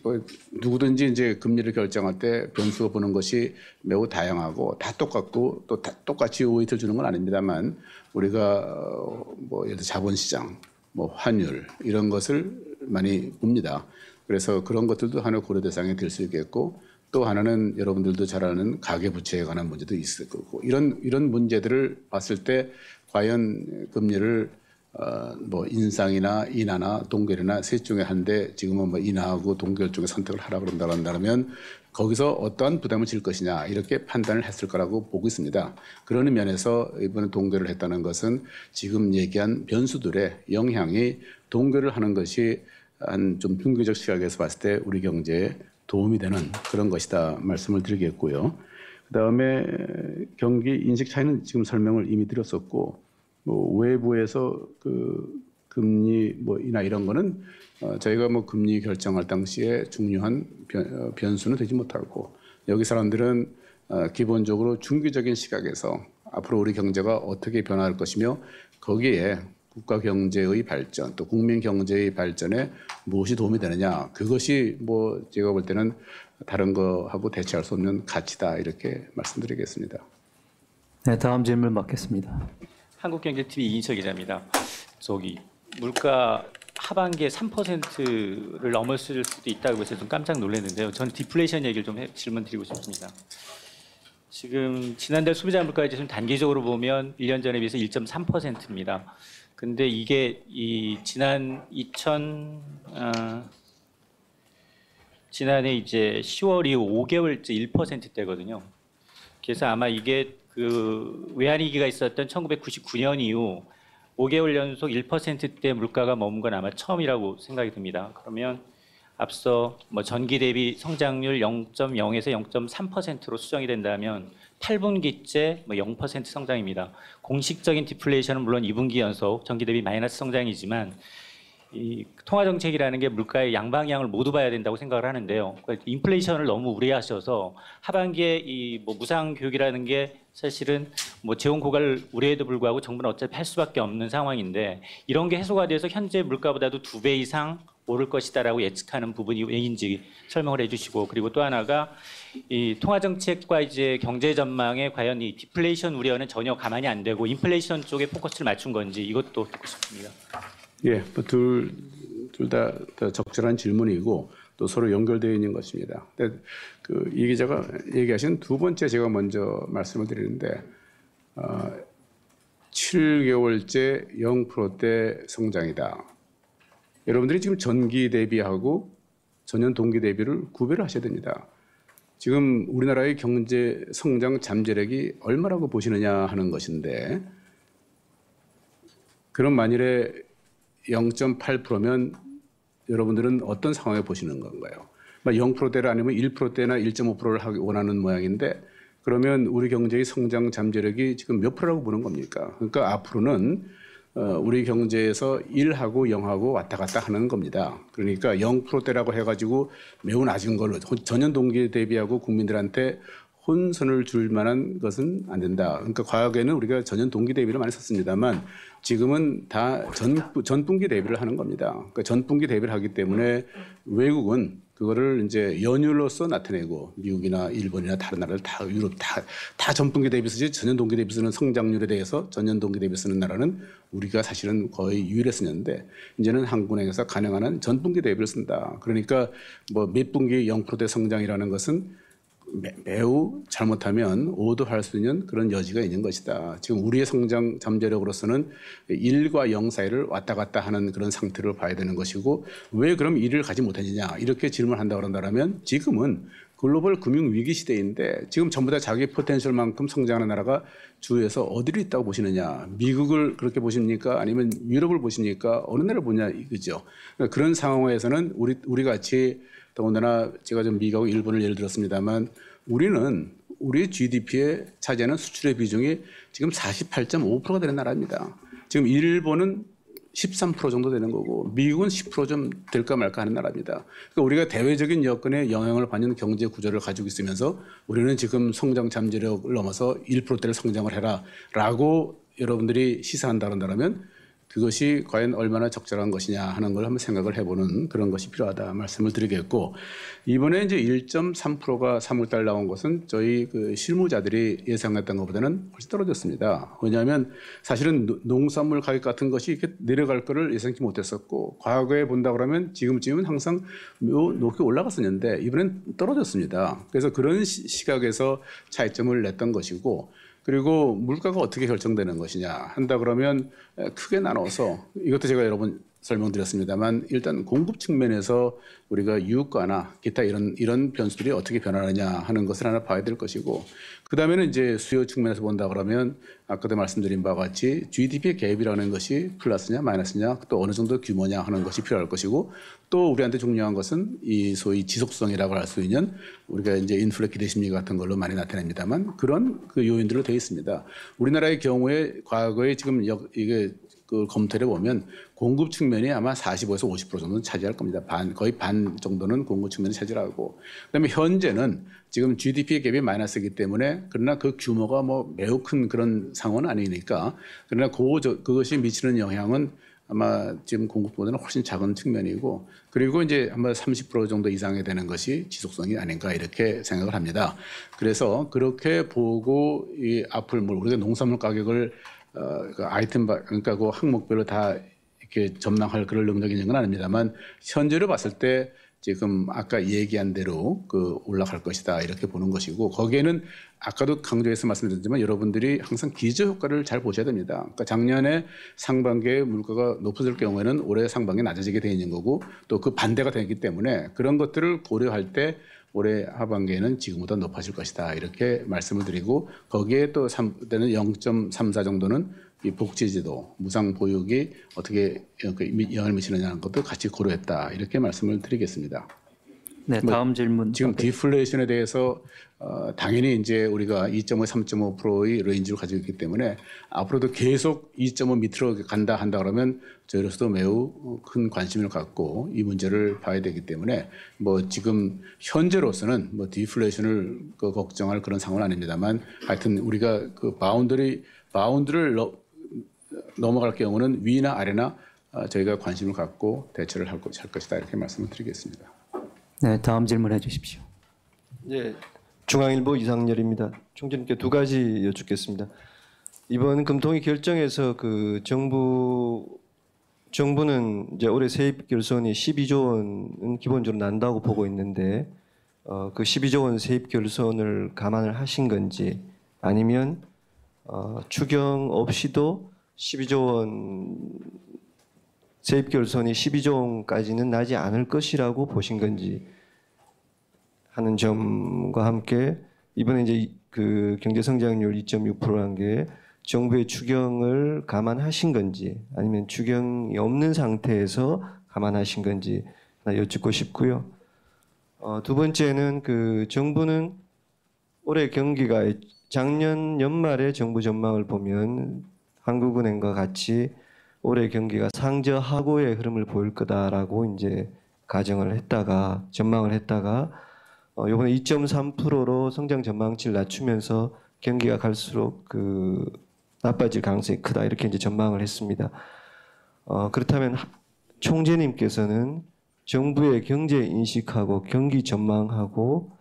뭐 누구든지 이제 금리를 결정할 때 변수가 보는 것이 매우 다양하고 다 똑같고 또 다 똑같이 웨이트를 주는 건 아닙니다만 우리가 뭐 예를 들어 자본시장, 뭐 환율 이런 것을 많이 봅니다. 그래서 그런 것들도 하나 고려 대상에 들 수 있겠고. 또 하나는 여러분들도 잘 아는 가계부채에 관한 문제도 있을 거고 이런 문제들을 봤을 때 과연 금리를 뭐 인상이나 인하나 동결이나 셋 중에 한데 지금은 뭐 인하하고 동결 중에 선택을 하라 그런다면 거기서 어떠한 부담을 질 것이냐 이렇게 판단을 했을 거라고 보고 있습니다. 그런 면에서 이번에 동결을 했다는 것은 지금 얘기한 변수들의 영향이 동결을 하는 것이 한 좀 중기적 시각에서 봤을 때 우리 경제에 도움이 되는 그런 것이다 말씀을 드리겠고요. 그다음에 경기 인식 차이는 지금 설명을 이미 드렸었고 뭐 외부에서 그 금리 뭐 인하 이런 거는 저희가 뭐 금리 결정할 당시에 중요한 변수는 되지 못하고 여기 사람들은 기본적으로 중기적인 시각에서 앞으로 우리 경제가 어떻게 변화할 것이며 거기에 국가 경제의 발전 또 국민 경제의 발전에 무엇이 도움이 되느냐 그것이 뭐 제가 볼 때는 다른 거하고 대체할 수 없는 가치다 이렇게 말씀드리겠습니다. 네, 다음 질문 받겠습니다. 한국경제TV 이인철 기자입니다. 물가 하반기에 3%를 넘었을 수도 있다고 해서 좀 깜짝 놀랐는데요. 저는 디플레이션 얘기를 좀 질문드리고 싶습니다. 지금 지난달 소비자 물가 지수 단기적으로 보면 1년 전에 비해서 1.3%입니다. 근데 이게 지난해 이제 10월 이후 5개월째 1%대거든요. 그래서 아마 이게 그 외환위기가 있었던 1999년 이후 5개월 연속 1%대 물가가 머문 건 아마 처음이라고 생각이 듭니다. 그러면 앞서 뭐 전기 대비 성장률 0.0에서 0.3%로 수정이 된다면 8분기째 뭐 0% 성장입니다. 공식적인 디플레이션은 물론 2분기 연속 전기 대비 마이너스 성장이지만 이 통화 정책이라는 게 물가의 양방향을 모두 봐야 된다고 생각을 하는데요. 그러니까 인플레이션을 너무 우려하셔서 하반기에 이 뭐 무상 교육이라는 게 사실은 뭐 재원 고갈 우려에도 불구하고 정부는 어차피 할 수밖에 없는 상황인데 이런 게 해소가 돼서 현재 물가보다도 2배 이상 오를 것이다라고 예측하는 부분이 왜인지 설명을 해주시고 그리고 또 하나가 이 통화 정책과 이제 경제 전망에 과연 이 디플레이션 우려는 전혀 가만히 안 되고 인플레이션 쪽에 포커스를 맞춘 건지 이것도 듣고 싶습니다. 예, 둘 다 적절한 질문이고 또 서로 연결되어 있는 것입니다. 근데 이 기자가 얘기하신 두 번째 제가 먼저 말씀을 드리는데 7개월째 0%대 성장이다. 여러분들이 지금 전기 대비하고 전년 동기 대비를 구별을 하셔야 됩니다. 지금 우리나라의 경제 성장 잠재력이 얼마라고 보시느냐 하는 것인데 그런 만일에 0.8%면 여러분들은 어떤 상황에 보시는 건가요? 0%대를 아니면 1%대나 1.5%를 하기 원하는 모양인데 그러면 우리 경제의 성장 잠재력이 지금 몇 프로라고 보는 겁니까? 그러니까 앞으로는 우리 경제에서 1하고 0하고 왔다 갔다 하는 겁니다. 그러니까 0%대라고 해가지고 매우 낮은 걸로 전년 동기에 대비하고 국민들한테 혼선을 줄 만한 것은 안 된다. 그러니까 과거에는 우리가 전년 동기 대비를 많이 썼습니다만 지금은 다 전분기 대비를 하는 겁니다. 그러니까 전분기 대비를 하기 때문에 외국은 그거를 이제 연율로서 나타내고 미국이나 일본이나 다른 나라들 다 유럽 다 전분기 대비 쓰지 전년 동기 대비 쓰는 성장률에 대해서 전년 동기 대비 쓰는 나라는 우리가 사실은 거의 유일했었는데 이제는 한국은행에서 가능한 한 전분기 대비를 쓴다. 그러니까 뭐 몇 분기 0%대 성장이라는 것은 매우 잘못하면 오도할 수 있는 그런 여지가 있는 것이다. 지금 우리의 성장 잠재력으로서는 1과 0 사이를 왔다 갔다 하는 그런 상태를 봐야 되는 것이고 왜 그럼 1을 가지 못했느냐 이렇게 질문한다고 한다면 지금은 글로벌 금융 위기 시대인데 지금 전부 다 자기 포텐셜만큼 성장하는 나라가 주위에서 어디를 있다고 보시느냐? 미국을 그렇게 보십니까? 아니면 유럽을 보십니까? 어느 나라를 보냐 이거죠. 그러니까 그런 상황에서는 우리 같이 더군다나 제가 좀 미국하고 일본을 예를 들었습니다만 우리는 우리의 GDP에 차지하는 수출의 비중이 지금 48.5%가 되는 나라입니다. 지금 일본은 13% 정도 되는 거고 미국은 10% 좀 될까 말까 하는 나라입니다. 그러니까 우리가 대외적인 여건에 영향을 받는 경제 구조를 가지고 있으면서 우리는 지금 성장 잠재력을 넘어서 1%대를 성장을 해라라고 여러분들이 시사한다면 그것이 과연 얼마나 적절한 것이냐 하는 걸 한번 생각을 해보는 그런 것이 필요하다 말씀을 드리겠고 이번에 이제 1.3%가 3월달 나온 것은 저희 그 실무자들이 예상했던 것보다는 훨씬 떨어졌습니다. 왜냐하면 사실은 농산물 가격 같은 것이 이렇게 내려갈 거를 예상치 못했었고 과거에 본다 그러면 지금쯤은 항상 높게 올라갔었는데 이번엔 떨어졌습니다. 그래서 그런 시각에서 차이점을 냈던 것이고 그리고 물가가 어떻게 결정되는 것이냐 한다 그러면 크게 나눠서 이것도 제가 여러 번 설명드렸습니다만 일단 공급 측면에서 우리가 유가나 기타 이런 변수들이 어떻게 변하느냐 하는 것을 하나 봐야 될 것이고 그다음에는 이제 수요 측면에서 본다 그러면 아까도 말씀드린 바와 같이 GDP의 갭이라는 것이 플러스냐 마이너스냐 또 어느 정도 규모냐 하는 것이 필요할 것이고 또 우리한테 중요한 것은 이 소위 지속성이라고 할 수 있는 우리가 이제 인플레 기대 심리 같은 걸로 많이 나타냅니다만 그런 그 요인들로 되어 있습니다. 우리나라의 경우에 과거에 지금 이게 그 검토를 보면 공급 측면이 아마 45에서 50% 정도는 차지할 겁니다. 거의 반 정도는 공급 측면이 차지하고 그다음에 현재는 지금 GDP 갭이 마이너스이기 때문에 그러나 그 규모가 뭐 매우 큰 그런 상황은 아니니까 그러나 그것이 미치는 영향은 아마 지금 공급보다는 훨씬 작은 측면이고 그리고 이제 아마 30% 정도 이상이 되는 것이 지속성이 아닌가 이렇게 생각을 합니다. 그래서 그렇게 보고 이 앞을 우리가 농산물 가격을 그 아이템 그러니까 그 항목별로 다 이렇게 전망할 그런 능력이 있는 건 아닙니다만 현재로 봤을 때 지금 아까 얘기한 대로 그 올라갈 것이다 이렇게 보는 것이고 거기에는 아까도 강조해서 말씀드렸지만 여러분들이 항상 기저 효과를 잘 보셔야 됩니다. 그러니까 작년에 상반기에 물가가 높아질 경우에는 올해 상반기에 낮아지게 되어 있는 거고 또 그 반대가 되기 때문에 그런 것들을 고려할 때 올해 하반기에는 지금보다 높아질 것이다 이렇게 말씀을 드리고 거기에 또 때는 0.34 정도는 이 복지제도 무상 보육이 어떻게 영향을 미치느냐는 것도 같이 고려했다 이렇게 말씀을 드리겠습니다. 네, 다음 질문. 지금 디플레이션에 대해서 당연히 이제 우리가 2.5, 3.5%의 레인지를 가지고 있기 때문에 앞으로도 계속 2.5 밑으로 간다 한다 그러면 저희로서도 매우 큰 관심을 갖고 이 문제를 봐야 되기 때문에 뭐 지금 현재로서는 뭐 디플레이션을 걱정할 그런 상황은 아닙니다만 하여튼 우리가 그 바운드를 넘어갈 경우는 위나 아래나 저희가 관심을 갖고 대처를 할 것이다 이렇게 말씀을 드리겠습니다. 네, 다음 질문해 주십시오. 네, 중앙일보 이상열입니다. 총재님께 두 가지 여쭙겠습니다. 이번 금통위 결정에서 그 정부는 이제 올해 세입 결손이 12조 원은 기본적으로 난다고 보고 있는데 그 12조 원 세입 결손을 감안을 하신 건지 아니면 추경 없이도 12조 원 세입 결손이 12조 원까지는 나지 않을 것이라고 보신 건지 하는 점과 함께 이번에 이제 그 경제 성장률 2.6%라는 게 정부의 추경을 감안하신 건지 아니면 추경이 없는 상태에서 감안하신 건지 하나 여쭙고 싶고요. 두 번째는 그 정부는 올해 경기가 작년 연말에 정부 전망을 보면 한국은행과 같이 올해 경기가 상저하고의 흐름을 보일 거다라고 이제 전망을 했다가 이번에 2.3%로 성장 전망치를 낮추면서 경기가 갈수록 그 나빠질 가능성이 크다 이렇게 이제 전망을 했습니다. 그렇다면 총재님께서는 정부의 경제 인식하고 경기 전망하고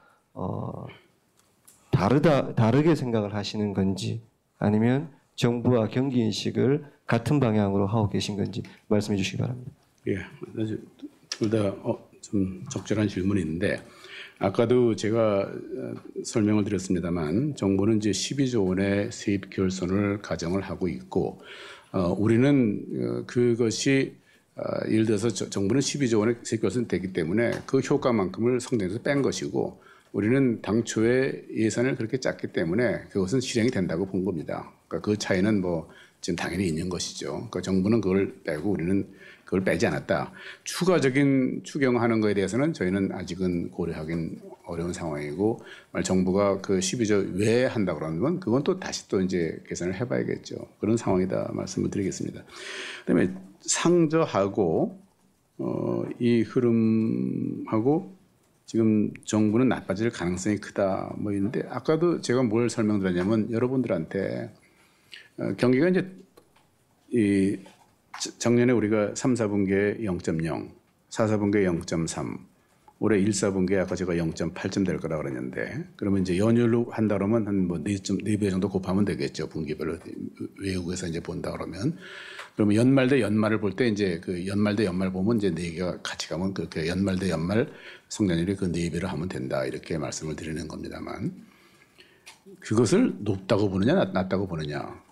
다르게 생각을 하시는 건지 아니면 정부와 경기 인식을 같은 방향으로 하고 계신 건지 말씀해 주시기 바랍니다. 예, 둘 다 좀 적절한 질문인데 아까도 제가 설명을 드렸습니다만 정부는 이제 12조 원의 세입 결손을 가정을 하고 있고 우리는 그것이 예를 들어서 정부는 12조 원의 세입 결손이 되기 때문에 그 효과만큼을 성장에서 뺀 것이고 우리는 당초에 예산을 그렇게 짰기 때문에 그것은 실행이 된다고 본 겁니다. 그러니까 그 차이는 뭐 지금 당연히 있는 것이죠. 그러니까 정부는 그걸 빼고 우리는 그걸 빼지 않았다. 추가적인 추경하는 거에 대해서는 저희는 아직은 고려하긴 어려운 상황이고, 정부가 그 12조 왜 한다 그러면 그건 또 다시 또 이제 계산을 해봐야겠죠. 그런 상황이다 말씀을 드리겠습니다. 그다음에 상저하고 이 흐름하고 지금 정부는 나빠질 가능성이 크다 뭐 있는데, 아까도 제가 뭘 설명드렸냐면 여러분들한테 경기가 이제 이 작년에 우리가 3, 4분기에 0.0, 4, 4분기에 0.3, 올해 1, 4분기에 아까 제가 0.8점 될 거라고 그랬는데, 그러면 이제 연율로 한다 그러면 한 뭐 4배 정도 곱하면 되겠죠. 분기별로 외국에서 이제 본다 그러면. 그러면 연말 대 연말을 볼 때 이제 그 연말 대 연말 보면 이제 4개가 같이 가면 그렇게 연말 대 연말 성장률이 그 4배로 하면 된다. 이렇게 말씀을 드리는 겁니다만, 그것을 높다고 보느냐 낮다고 보느냐.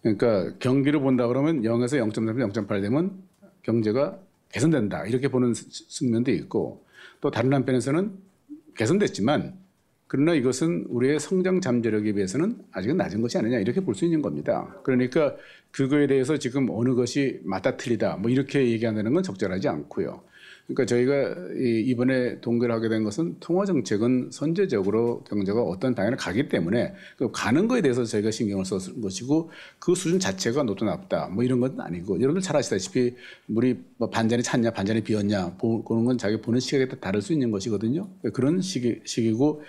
그러니까 경기를 본다 그러면 0에서 0.3, 0.8 되면 경제가 개선된다 이렇게 보는 측면도 있고, 또 다른 한편에서는 개선됐지만 그러나 이것은 우리의 성장 잠재력에 비해서는 아직은 낮은 것이 아니냐 이렇게 볼 수 있는 겁니다. 그러니까 그거에 대해서 지금 어느 것이 맞다 틀리다 뭐 이렇게 얘기한다는 건 적절하지 않고요. 그러니까 저희가 이번에 동결을 하게 된 것은 통화 정책은 선제적으로 경제가 어떤 방향을 가기 때문에 그 가는 거에 대해서 저희가 신경을 썼을 것이고, 그 수준 자체가 높다 낮다 뭐 이런 건 아니고, 여러분들 잘 아시다시피 물이 뭐 반잔이 찼냐 반잔이 비었냐 보는 건 자기 보는 시각에 따라 다를 수 있는 것이거든요. 그런 시기고,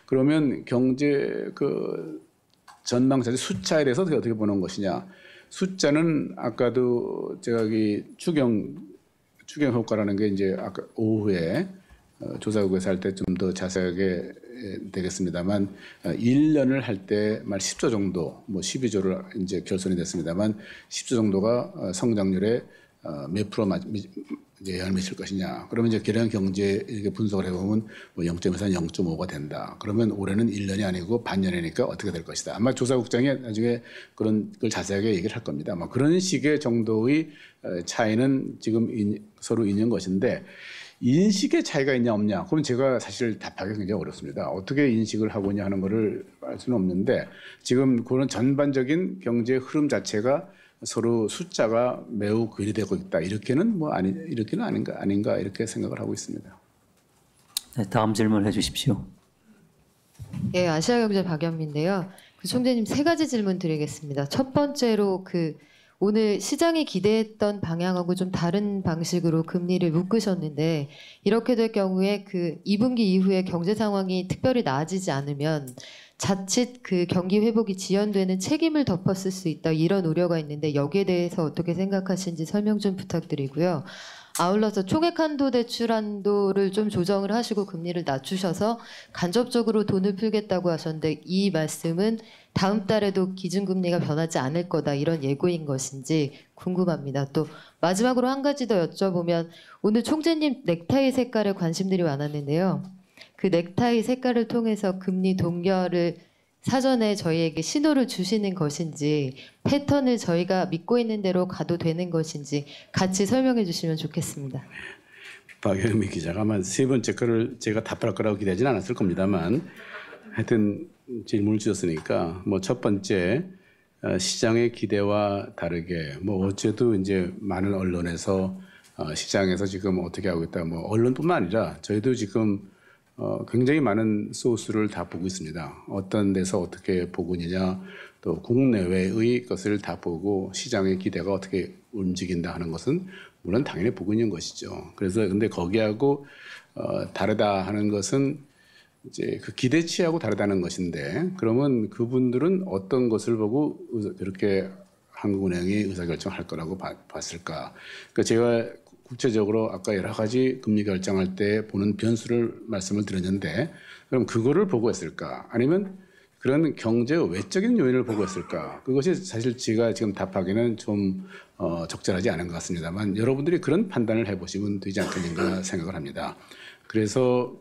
그러면 경제 그 전망자의 숫자에 대해서 어떻게 보는 것이냐. 숫자는 아까도 제가 추경 효과라는 게 이제 아까 오후에 조사국에서 할 때 좀 더 자세하게 되겠습니다만, 1년을 할 때 말 10조 정도, 뭐 12조를 이제 결손이 됐습니다만 10조 정도가 성장률에 몇 프로 영향을 미칠 것이냐. 그러면 이제 계량 경제 이렇게 분석을 해보면 뭐 0.1에서 0.5가 된다. 그러면 올해는 1년이 아니고 반년이니까 어떻게 될 것이다. 아마 조사국장이 나중에 그런 걸 자세하게 얘기를 할 겁니다. 아마 그런 식의 정도의 차이는 지금 서로 있는 것인데, 인식의 차이가 있냐 없냐. 그럼 제가 사실 답하기 굉장히 어렵습니다. 어떻게 인식을 하고 있냐 하는 거를 알 수는 없는데, 지금 그런 전반적인 경제 흐름 자체가 서로 숫자가 매우 괴리되고 있다. 이렇게는 아닌가 이렇게 생각을 하고 있습니다. 네, 다음 질문 해주십시오. 예, 아시아경제 박연미인데요. 총재님 3가지 질문 드리겠습니다. 첫 번째로 오늘 시장이 기대했던 방향하고 좀 다른 방식으로 금리를 묶으셨는데, 이렇게 될 경우에 2분기 이후에 경제 상황이 특별히 나아지지 않으면 자칫 경기 회복이 지연되는 책임을 덮었을 수 있다, 이런 우려가 있는데 여기에 대해서 어떻게 생각하시는지 설명 좀 부탁드리고요. 아울러서 총액 한도 대출 한도를 좀 조정을 하시고 금리를 낮추셔서 간접적으로 돈을 풀겠다고 하셨는데, 이 말씀은 다음 달에도 기준금리가 변하지 않을 거다 이런 예고인 것인지 궁금합니다. 또 마지막으로 한 가지 더 여쭤보면, 오늘 총재님 넥타이 색깔에 관심들이 많았는데요. 그 넥타이 색깔을 통해서 금리 동결을 사전에 저희에게 신호를 주시는 것인지, 패턴을 저희가 믿고 있는 대로 가도 되는 것인지 같이 설명해 주시면 좋겠습니다. 박연미 기자가 아마 3번째 거를 제가 답할 거라고 기대하지는 않았을 겁니다만, 하여튼 질문을 주셨으니까 뭐 첫 번째, 시장의 기대와 다르게 뭐 어제도 이제 많은 언론에서 시장에서 지금 어떻게 하고 있다, 뭐 언론뿐만 아니라 저희도 지금 굉장히 많은 소스를 다 보고 있습니다. 어떤 데서 어떻게 보고 있느냐, 또 국내외의 것을 다 보고 시장의 기대가 어떻게 움직인다 하는 것은 물론 당연히 보고 있는 것이죠. 그래서 근데 거기하고 다르다 하는 것은 이제 그 기대치하고 다르다는 것인데, 그러면 그분들은 어떤 것을 보고 그렇게 한국은행이 의사결정할 거라고 봤을까? 그러니까 제가 구체적으로 아까 여러 가지 금리 결정할 때 보는 변수를 말씀을 드렸는데, 그럼 그거를 보고 했을까? 아니면 그런 경제 외적인 요인을 보고 했을까? 그것이 사실 제가 지금 답하기는 좀 적절하지 않은 것 같습니다만, 여러분들이 그런 판단을 해보시면 되지 않겠는가 생각을 합니다. 그래서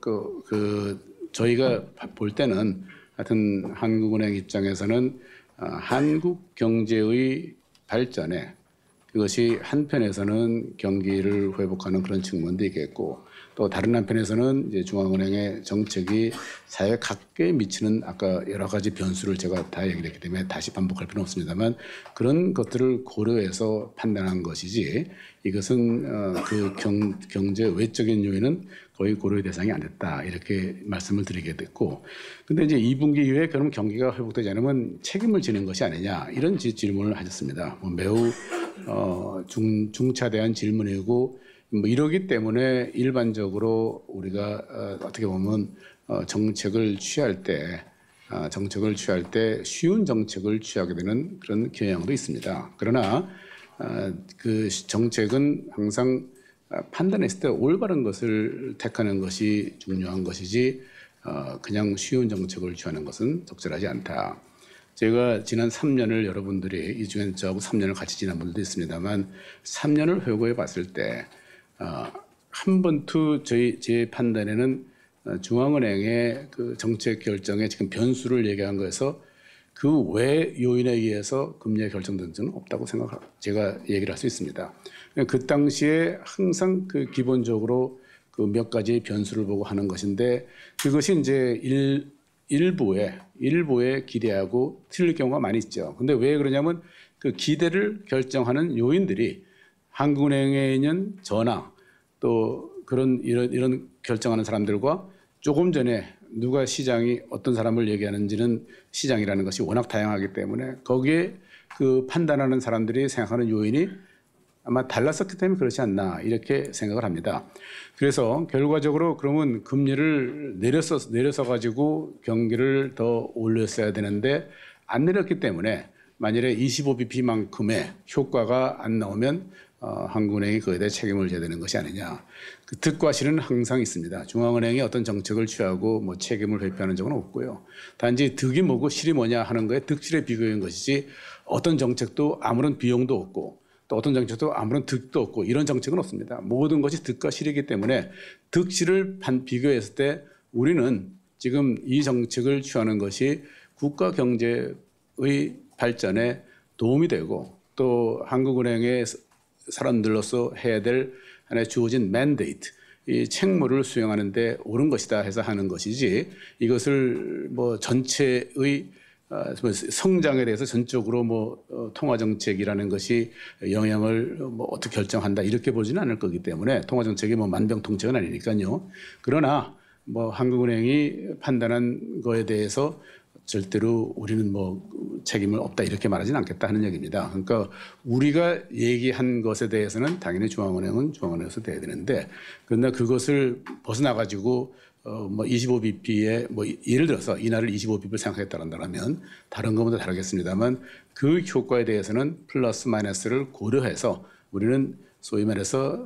저희가 볼 때는 하여튼 한국은행 입장에서는 한국 경제의 발전에, 그것이 한편에서는 경기를 회복하는 그런 측면도 있겠고, 또 다른 한편에서는 이제 중앙은행의 정책이 사회에 각계에 미치는 아까 여러 가지 변수를 제가 다 얘기를 했기 때문에 다시 반복할 필요는 없습니다만 그런 것들을 고려해서 판단한 것이지 이것은 그 경제 외적인 요인은 거의 고려의 대상이 안 됐다 이렇게 말씀을 드리게 됐고 근데 이제 2분기 이후에 그럼 경기가 회복되지 않으면 책임을 지는 것이 아니냐 이런 질문을 하셨습니다. 뭐 매우 중차대한 질문이고 뭐 이러기 때문에 일반적으로 우리가 어떻게 보면 정책을 취할 때 쉬운 정책을 취하게 되는 그런 경향도 있습니다. 그러나 그 정책은 항상 판단했을 때 올바른 것을 택하는 것이 중요한 것이지 그냥 쉬운 정책을 취하는 것은 적절하지 않다. 제가 지난 3년을 여러분들이 이 중에 저하고 3년을 같이 지난 분들도 있습니다만 3년을 회고해 봤을 때 한 번도 제 판단에는 중앙은행의 그 정책 결정에 지금 변수를 얘기한 거에서 그 외 요인에 의해서 금리가 결정된 적은 없다고 제가 얘기를 할 수 있습니다. 그 당시에 항상 그 기본적으로 그 몇 가지 변수를 보고 하는 것인데 그것이 이제 일부에 기대하고 틀릴 경우가 많이 있죠. 근데 왜 그러냐면 그 기대를 결정하는 요인들이 한국은행에 있는 전화 또 이런 결정하는 사람들과 조금 전에 누가 시장이 어떤 사람을 얘기하는지는 시장이라는 것이 워낙 다양하기 때문에 거기에 그 판단하는 사람들이 생각하는 요인이 아마 달랐었기 때문에 그렇지 않나 이렇게 생각을 합니다. 그래서 결과적으로 그러면 금리를 내려서 가지고 경기를 더 올렸어야 되는데 안 내렸기 때문에 만일에 25bp만큼의 효과가 안 나오면 한국은행이 그에 대해 책임을 져야 되는 것이 아니냐. 그 득과 실은 항상 있습니다. 중앙은행이 어떤 정책을 취하고 뭐 책임을 회피하는 적은 없고요. 단지 득이 뭐고 실이 뭐냐 하는 거에 득실의 비교인 것이지 어떤 정책도 아무런 비용도 없고 또 어떤 정책도 아무런 득도 없고 이런 정책은 없습니다. 모든 것이 득과 실이기 때문에 득실을 비교했을 때 우리는 지금 이 정책을 취하는 것이 국가 경제의 발전에 도움이 되고 또 한국은행의 사람들로서 해야 될 하나의 주어진 맨데이트, 이 책무를 수행하는 데 옳은 것이다 해서 하는 것이지 이것을 뭐 전체의 성장에 대해서 전적으로 통화정책이라는 것이 영향을 어떻게 결정한다 이렇게 보지는 않을 거기 때문에 통화정책이 만병통치는 아니니까요. 그러나 한국은행이 판단한 거에 대해서 절대로 우리는 책임을 없다 이렇게 말하지는 않겠다 하는 얘기입니다. 그러니까 우리가 얘기한 것에 대해서는 당연히 중앙은행은 중앙은행에서 돼야 되는데 그러나 그것을 벗어나가지고 25bp에 예를 들어서 이날을 25bp를 생각했다면 다른 것보다 다르겠습니다만 그 효과에 대해서는 플러스 마이너스를 고려해서 우리는 소위 말해서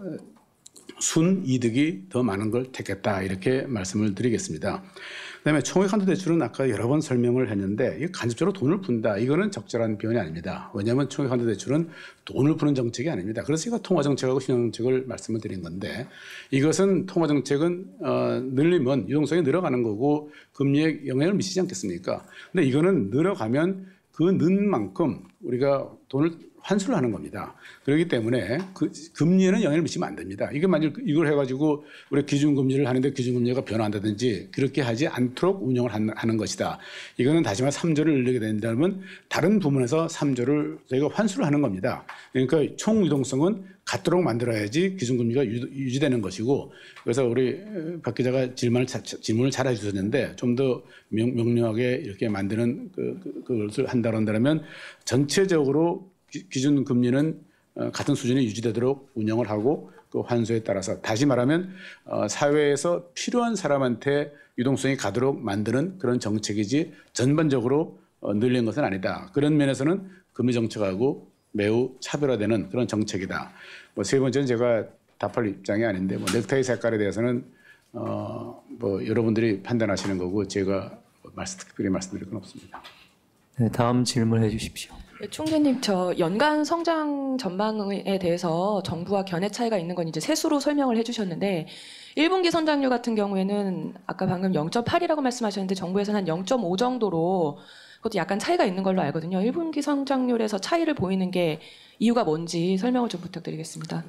순이득이 더 많은 걸 택했다 이렇게 말씀을 드리겠습니다. 그다음에 총액 한도 대출은 아까 여러 번 설명을 했는데 이게 간접적으로 돈을 푼다. 이거는 적절한 표현이 아닙니다. 왜냐하면 총액 한도 대출은 돈을 푸는 정책이 아닙니다. 그래서 제가 통화정책하고 신용정책을 말씀을 드린 건데 이것은 통화정책은 늘리면 유동성이 늘어가는 거고 금리에 영향을 미치지 않겠습니까? 근데 이거는 늘어가면 그 는 만큼 우리가 돈을 환수를 하는 겁니다. 그렇기 때문에 그 금리에는 영향을 미치면 안 됩니다. 이게 만약 이걸 해가지고 우리 기준금리를 하는데 기준금리가 변화한다든지 그렇게 하지 않도록 운영을 하는 것이다. 이거는 다시 말해 3조를 늘리게 된다면 다른 부문에서 3조를 저희가 환수를 하는 겁니다. 그러니까 총 유동성은 같도록 만들어야지 기준금리가 유지되는 것이고 그래서 우리 박 기자가 질문을 잘 해주셨는데 좀 더 명료하게 이렇게 만드는 그것을 한다면 전체적으로 기준 금리는 같은 수준이 유지되도록 운영을 하고 그 환수에 따라서 다시 말하면 사회에서 필요한 사람한테 유동성이 가도록 만드는 그런 정책이지 전반적으로 늘린 것은 아니다. 그런 면에서는 금리 정책하고 매우 차별화되는 그런 정책이다. 세 번째는 제가 답할 입장이 아닌데 넥타이 색깔에 대해서는 여러분들이 판단하시는 거고 제가 특별히 말씀드릴 건 없습니다. 네, 다음 질문해 주십시오. 네, 총재님, 저 연간 성장 전망에 대해서 정부와 견해 차이가 있는 건 이제 세수로 설명을 해주셨는데 1분기 성장률 같은 경우에는 아까 방금 0.8이라고 말씀하셨는데 정부에서는 한 0.5 정도로 그것도 약간 차이가 있는 걸로 알거든요. 1분기 성장률에서 차이를 보이는 게 이유가 뭔지 설명을 좀 부탁드리겠습니다.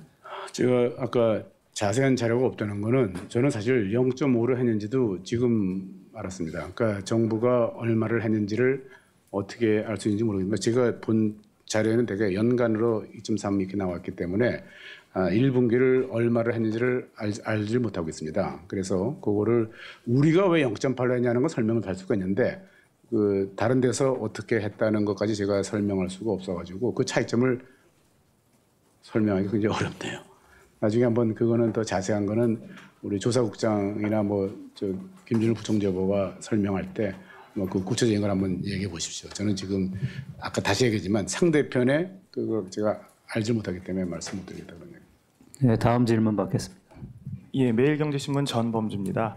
제가 아까 자세한 자료가 없다는 거는 저는 사실 0.5를 했는지도 지금 알았습니다. 그러니까 정부가 얼마를 했는지를 어떻게 알 수 있는지 모르겠지만 제가 본 자료에는 대개 연간으로 2.3 이렇게 나왔기 때문에 1분기를 얼마를 했는지를 알지 못하고 있습니다. 그래서 그거를 우리가 왜 0.8로 했냐는 건 설명을 할 수가 있는데 그 다른 데서 어떻게 했다는 것까지 제가 설명할 수가 없어가지고 그 차이점을 설명하기 굉장히 어렵네요. 나중에 한번 그거는 더 자세한 거는 우리 조사국장이나 저 김준일 부총재보가 설명할 때 뭐 그 구체적인 걸 한번 얘기해 보십시오. 저는 지금 아까 다시 얘기했지만 상대편에 그거 제가 알지 못하기 때문에 말씀 못 드리겠다 그러네요. 네, 다음 질문 받겠습니다. 예, 매일경제신문 전범주입니다.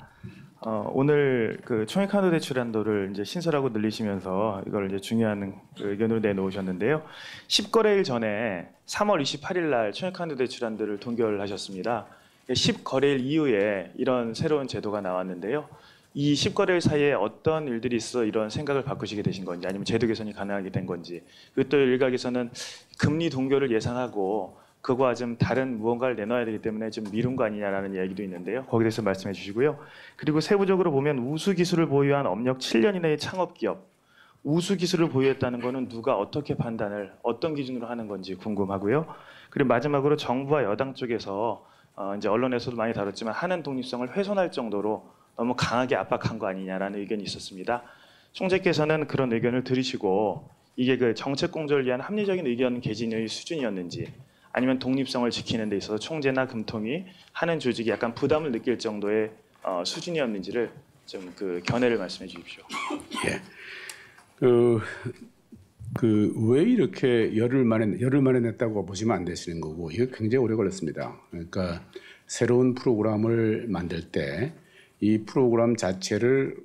오늘 그 총액한도 대출한도를 이제 신설하고 늘리시면서 이걸 이제 중요한 그 의견으로 내놓으셨는데요. 10거래일 전에 3월 28일 날 총액한도 대출한도를 동결하셨습니다. 10거래일 이후에 이런 새로운 제도가 나왔는데요. 이 10거래일 사이에 어떤 일들이 있어 이런 생각을 바꾸시게 되신 건지 아니면 제도 개선이 가능하게 된 건지 그리고 또 일각에서는 금리 동결을 예상하고 그거와 좀 다른 무언가를 내놔야 되기 때문에 좀 미룬 거 아니냐라는 이야기도 있는데요. 거기에 대해서 말씀해 주시고요. 그리고 세부적으로 보면 우수 기술을 보유한 업력 7년 이내의 창업 기업, 우수 기술을 보유했다는 거는 누가 어떻게 판단을 어떤 기준으로 하는 건지 궁금하고요. 그리고 마지막으로 정부와 여당 쪽에서 이제 언론에서도 많이 다뤘지만 하는 독립성을 훼손할 정도로 너무 강하게 압박한 거 아니냐라는 의견이 있었습니다. 총재께서는 그런 의견을 들으시고 이게 그 정책 공조를 위한 합리적인 의견 개진의 수준이었는지 아니면 독립성을 지키는 데 있어서 총재나 금통이 하는 조직이 약간 부담을 느낄 정도의 수준이었는지를 좀 그 견해를 말씀해 주십시오. 예. 왜 이렇게 열흘 만에 냈다고 보시면 안 되시는 거고 이게 굉장히 오래 걸렸습니다. 그러니까 새로운 프로그램을 만들 때 이 프로그램 자체를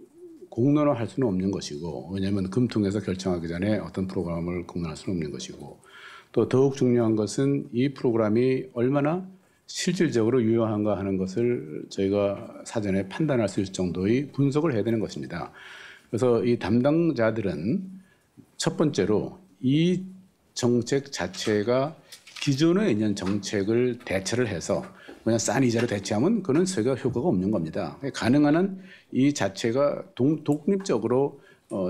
공론화할 수는 없는 것이고 왜냐하면 금통에서 결정하기 전에 어떤 프로그램을 공론화할 수는 없는 것이고 또 더욱 중요한 것은 이 프로그램이 얼마나 실질적으로 유효한가 하는 것을 저희가 사전에 판단할 수 있을 정도의 분석을 해야 되는 것입니다. 그래서 이 담당자들은 첫 번째로 이 정책 자체가 기존에 있는 정책을 대체를 해서 그냥 싼 이자로 대체하면 그는 저희가 효과가 없는 겁니다. 가능한 한 이 자체가 독립적으로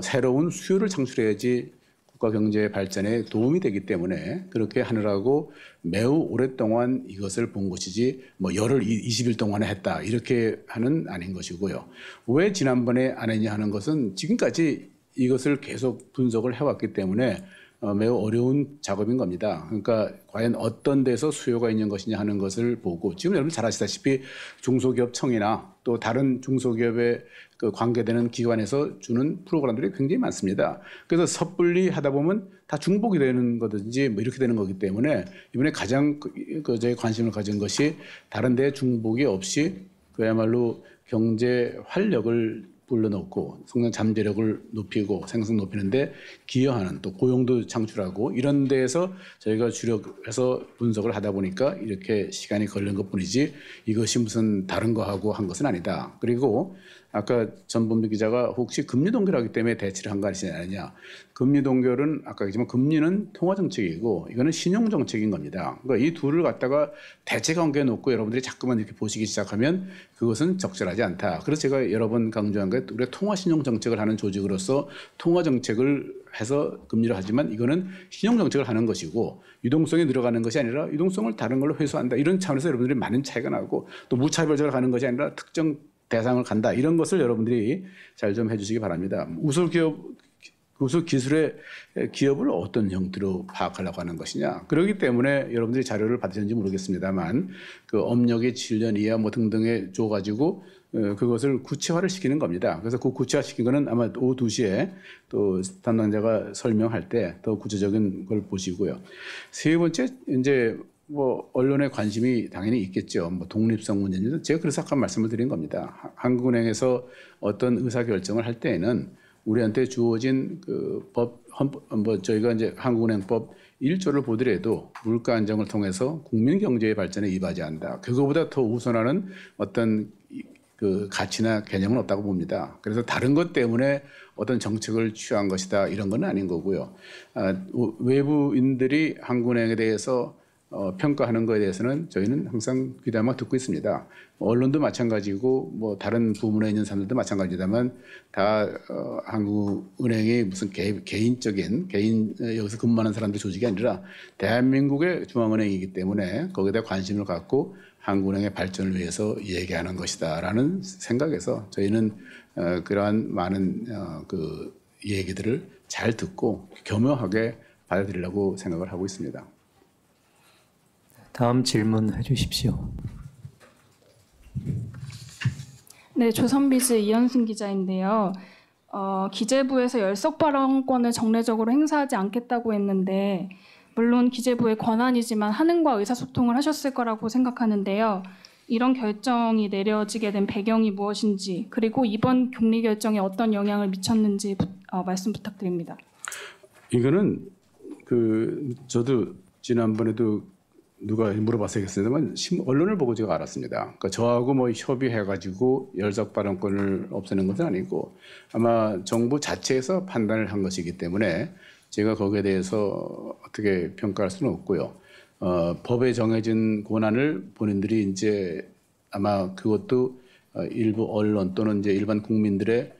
새로운 수요를 창출해야지 국가 경제 발전에 도움이 되기 때문에 그렇게 하느라고 매우 오랫동안 이것을 본 것이지 뭐 열흘 20일 동안에 했다 이렇게 하는 아닌 것이고요. 왜 지난번에 안 했냐 하는 것은 지금까지 이것을 계속 분석을 해왔기 때문에 매우 어려운 작업인 겁니다. 그러니까 과연 어떤 데서 수요가 있는 것이냐 하는 것을 보고 지금 여러분 잘 아시다시피 중소기업청이나 또 다른 중소기업에 그 관계되는 기관에서 주는 프로그램들이 굉장히 많습니다. 그래서 섣불리 하다 보면 다 중복이 되는 거든지 뭐 이렇게 되는 거기 때문에 이번에 가장 저희 관심을 가진 것이 다른 데 중복이 없이 그야말로 경제 활력을 불러넣고 성장 잠재력을 높이고 생산 높이는데 기여하는 또 고용도 창출하고 이런 데에서 저희가 주력해서 분석을 하다 보니까 이렇게 시간이 걸린 것뿐이지 이것이 무슨 다른 거하고 한 것은 아니다. 그리고 아까 전범주 기자가 혹시 금리 동결하기 때문에 대치를 한 거 아니냐. 금리 동결은 아까 얘기했지만 금리는 통화 정책이고 이거는 신용 정책인 겁니다. 그러니까 이 둘을 갖다가 대체 관계에 놓고 여러분들이 자꾸만 이렇게 보시기 시작하면 그것은 적절하지 않다. 그래서 제가 여러 번 강조한 게 우리가 통화 신용 정책을 하는 조직으로서 통화 정책을 해서 금리를 하지만 이거는 신용 정책을 하는 것이고 유동성이 늘어가는 것이 아니라 유동성을 다른 걸로 회수한다. 이런 차원에서 여러분들이 많은 차이가 나고 또 무차별적으로 가는 것이 아니라 특정 대상을 간다. 이런 것을 여러분들이 잘 좀 해주시기 바랍니다. 우수 기술의 기업을 어떤 형태로 파악하려고 하는 것이냐. 그렇기 때문에 여러분들이 자료를 받으셨는지 모르겠습니다만 그 업력이 7년 이하 뭐 등등에 줘가지고 그것을 구체화를 시키는 겁니다. 그래서 그 구체화시킨 거는 아마 오후 2시에 또 담당자가 설명할 때 더 구체적인 걸 보시고요. 세 번째 이제 뭐 언론에 관심이 당연히 있겠죠. 뭐 독립성 문제는 제가 그래서 아까 말씀을 드린 겁니다. 한국은행에서 어떤 의사 결정을 할 때에는 우리한테 주어진 그 저희가 이제 한국은행법 1조를 보더라도 물가 안정을 통해서 국민 경제의 발전에 이바지 한다. 그거보다 더 우선하는 어떤 그 가치나 개념은 없다고 봅니다. 그래서 다른 것 때문에 어떤 정책을 취한 것이다 이런 건 아닌 거고요. 외부인들이 한국은행에 대해서 평가하는 것에 대해서는 저희는 항상 귀담아 듣고 있습니다. 언론도 마찬가지고 뭐 다른 부문에 있는 사람들도 마찬가지다만 다 한국은행이 무슨 개인적인 여기서 근무하는 사람들 조직이 아니라 대한민국의 중앙은행이기 때문에 거기에 대해 관심을 갖고 한국은행의 발전을 위해서 얘기하는 것이다라는 생각에서 저희는 그러한 많은 그 얘기들을 잘 듣고 교묘하게 받아들이려고 생각을 하고 있습니다. 다음 질문해 주십시오. 네, 조선비즈 이현승 기자인데요. 기재부에서 열석 발언권을 정례적으로 행사하지 않겠다고 했는데 물론 기재부의 권한이지만 하는과 의사소통을 하셨을 거라고 생각하는데요. 이런 결정이 내려지게 된 배경이 무엇인지 그리고 이번 격리 결정에 어떤 영향을 미쳤는지 말씀 부탁드립니다. 이거는 저도 지난번에도 누가 물어봤었겠습니다만 언론을 보고 제가 알았습니다. 그러니까 저하고 뭐 협의해가지고 열석 발언권을 없애는 것은 아니고 아마 정부 자체에서 판단을 한 것이기 때문에 제가 거기에 대해서 어떻게 평가할 수는 없고요. 법에 정해진 권한을 본인들이 이제 아마 그것도 일부 언론 또는 이제 일반 국민들의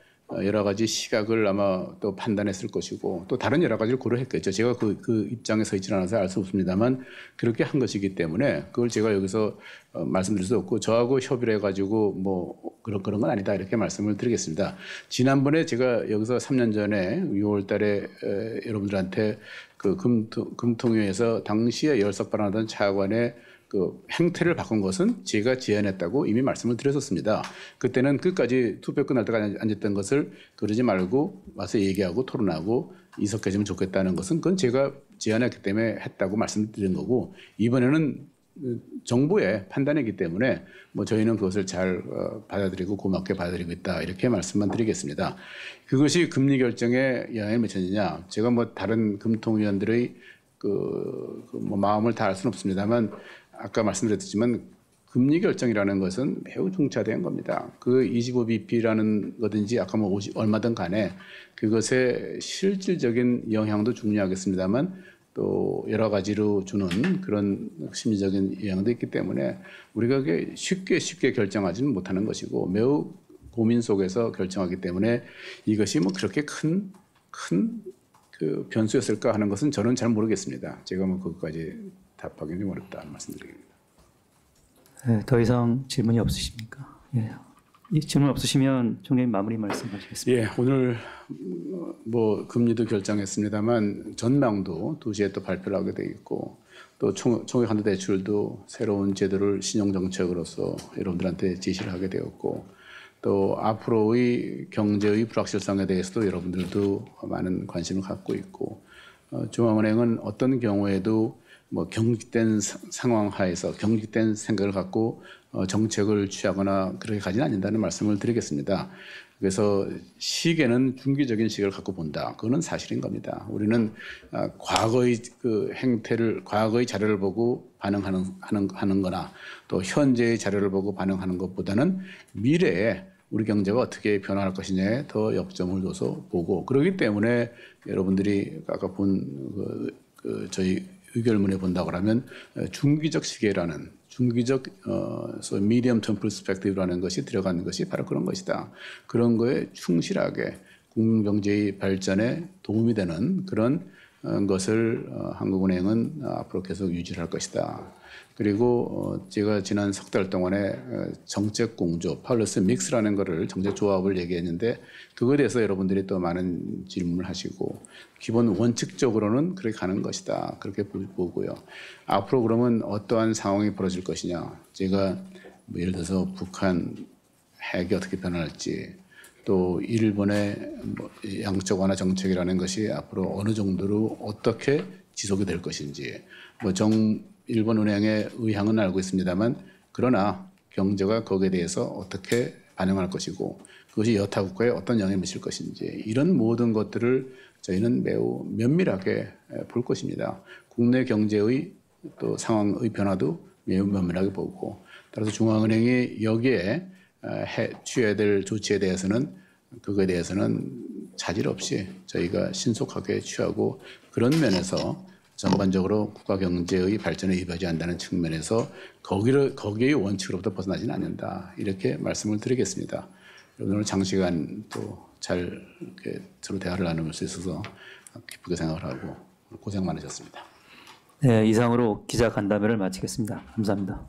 여러 가지 시각을 아마 또 판단했을 것이고 또 다른 여러 가지를 고려했겠죠. 제가 그 입장에 서 있지는 않아서 알 수 없습니다만 그렇게 한 것이기 때문에 그걸 제가 여기서 말씀드릴 수 없고 저하고 협의를 해가지고 뭐 그런 건 아니다 이렇게 말씀을 드리겠습니다. 지난번에 제가 여기서 3년 전에 6월달에 여러분들한테 그 금통위에서 당시에 열석 발언하던 차관의 그 행태를 바꾼 것은 제가 제안했다고 이미 말씀을 드렸었습니다. 그때는 끝까지 투표 끝날 때까지 앉았던 것을 그러지 말고 와서 얘기하고 토론하고 이석해지면 좋겠다는 것은 그건 제가 제안했기 때문에 했다고 말씀드린 거고 이번에는 정부의 판단이기 때문에 뭐 저희는 그것을 잘 받아들이고 고맙게 받아들이고 있다 이렇게 말씀만 드리겠습니다. 그것이 금리 결정에 영향을 미쳤느냐? 제가 뭐 다른 금통위원들의 뭐 마음을 다 알 수는 없습니다만. 아까 말씀드렸지만 금리 결정이라는 것은 매우 중차대한 겁니다. 그 25bp라는 거든지 아까 뭐 50 얼마든 간에 그것의 실질적인 영향도 중요하겠습니다만 또 여러 가지로 주는 그런 심리적인 영향도 있기 때문에 우리가 쉽게 결정하지는 못하는 것이고 매우 고민 속에서 결정하기 때문에 이것이 뭐 그렇게 큰 그 변수였을까 하는 것은 저는 잘 모르겠습니다. 제가 뭐 그것까지 답하기는 좀 어렵다는 말씀드립니다. 네, 더 이상 질문이 없으십니까? 예. 이 질문 없으시면 총장님 마무리 말씀하시겠습니다. 예, 오늘 뭐 금리도 결정했습니다만 전망도 2시에 또 발표를 하게 돼 있고 또 총액 한도 대출도 새로운 제도를 신용 정책으로서 여러분들한테 제시를 하게 되었고 또 앞으로의 경제의 불확실성에 대해서도 여러분들도 많은 관심을 갖고 있고 중앙은행은 어떤 경우에도 뭐 경직된 상황 하에서 경직된 생각을 갖고 정책을 취하거나 그렇게 가지는 않는다는 말씀을 드리겠습니다. 그래서 시계는 중기적인 시계를 갖고 본다. 그거는 사실인 겁니다. 우리는 과거의 그 행태를 과거의 자료를 보고 반응하는 거나 또 현재의 자료를 보고 반응하는 것보다는 미래에 우리 경제가 어떻게 변화할 것이냐에 더 역점을 둬서 보고 그렇기 때문에 여러분들이 아까 본 저희 의결문에 본다고 하면 중기적 시계라는 중기적 medium term perspective라는 것이 들어가는 것이 바로 그런 것이다. 그런 거에 충실하게 국민 경제의 발전에 도움이 되는 그런 것을 한국은행은 앞으로 계속 유지할 것이다. 그리고 제가 지난 석 달 동안에 정책 공조, policy mix라는 거를 정책 조합을 얘기했는데 그거에 대해서 여러분들이 또 많은 질문을 하시고 기본 원칙적으로는 그렇게 가는 것이다. 그렇게 보고요. 앞으로 그러면 어떠한 상황이 벌어질 것이냐. 제가 뭐 예를 들어서 북한 핵이 어떻게 변할지 또 일본의 뭐 양적 완화 정책이라는 것이 앞으로 어느 정도로 어떻게 지속이 될 것인지 뭐 일본 은행의 의향은 알고 있습니다만 그러나 경제가 거기에 대해서 어떻게 반응할 것이고 그것이 여타국가에 어떤 영향을 미칠 것인지 이런 모든 것들을 저희는 매우 면밀하게 볼 것입니다. 국내 경제의 또 상황의 변화도 매우 면밀하게 보고 따라서 중앙은행이 여기에 취해야 될 조치에 대해서는 그거에 대해서는 자질 없이 저희가 신속하게 취하고 그런 면에서 전반적으로 국가 경제의 발전에 이바지 한다는 측면에서 거기의 원칙으로부터 벗어나지는 않는다. 이렇게 말씀을 드리겠습니다. 오늘 장시간 또 잘 서로 대화를 나눌 수 있어서 기쁘게 생각을 하고 고생 많으셨습니다. 네, 이상으로 기자 간담회를 마치겠습니다. 감사합니다.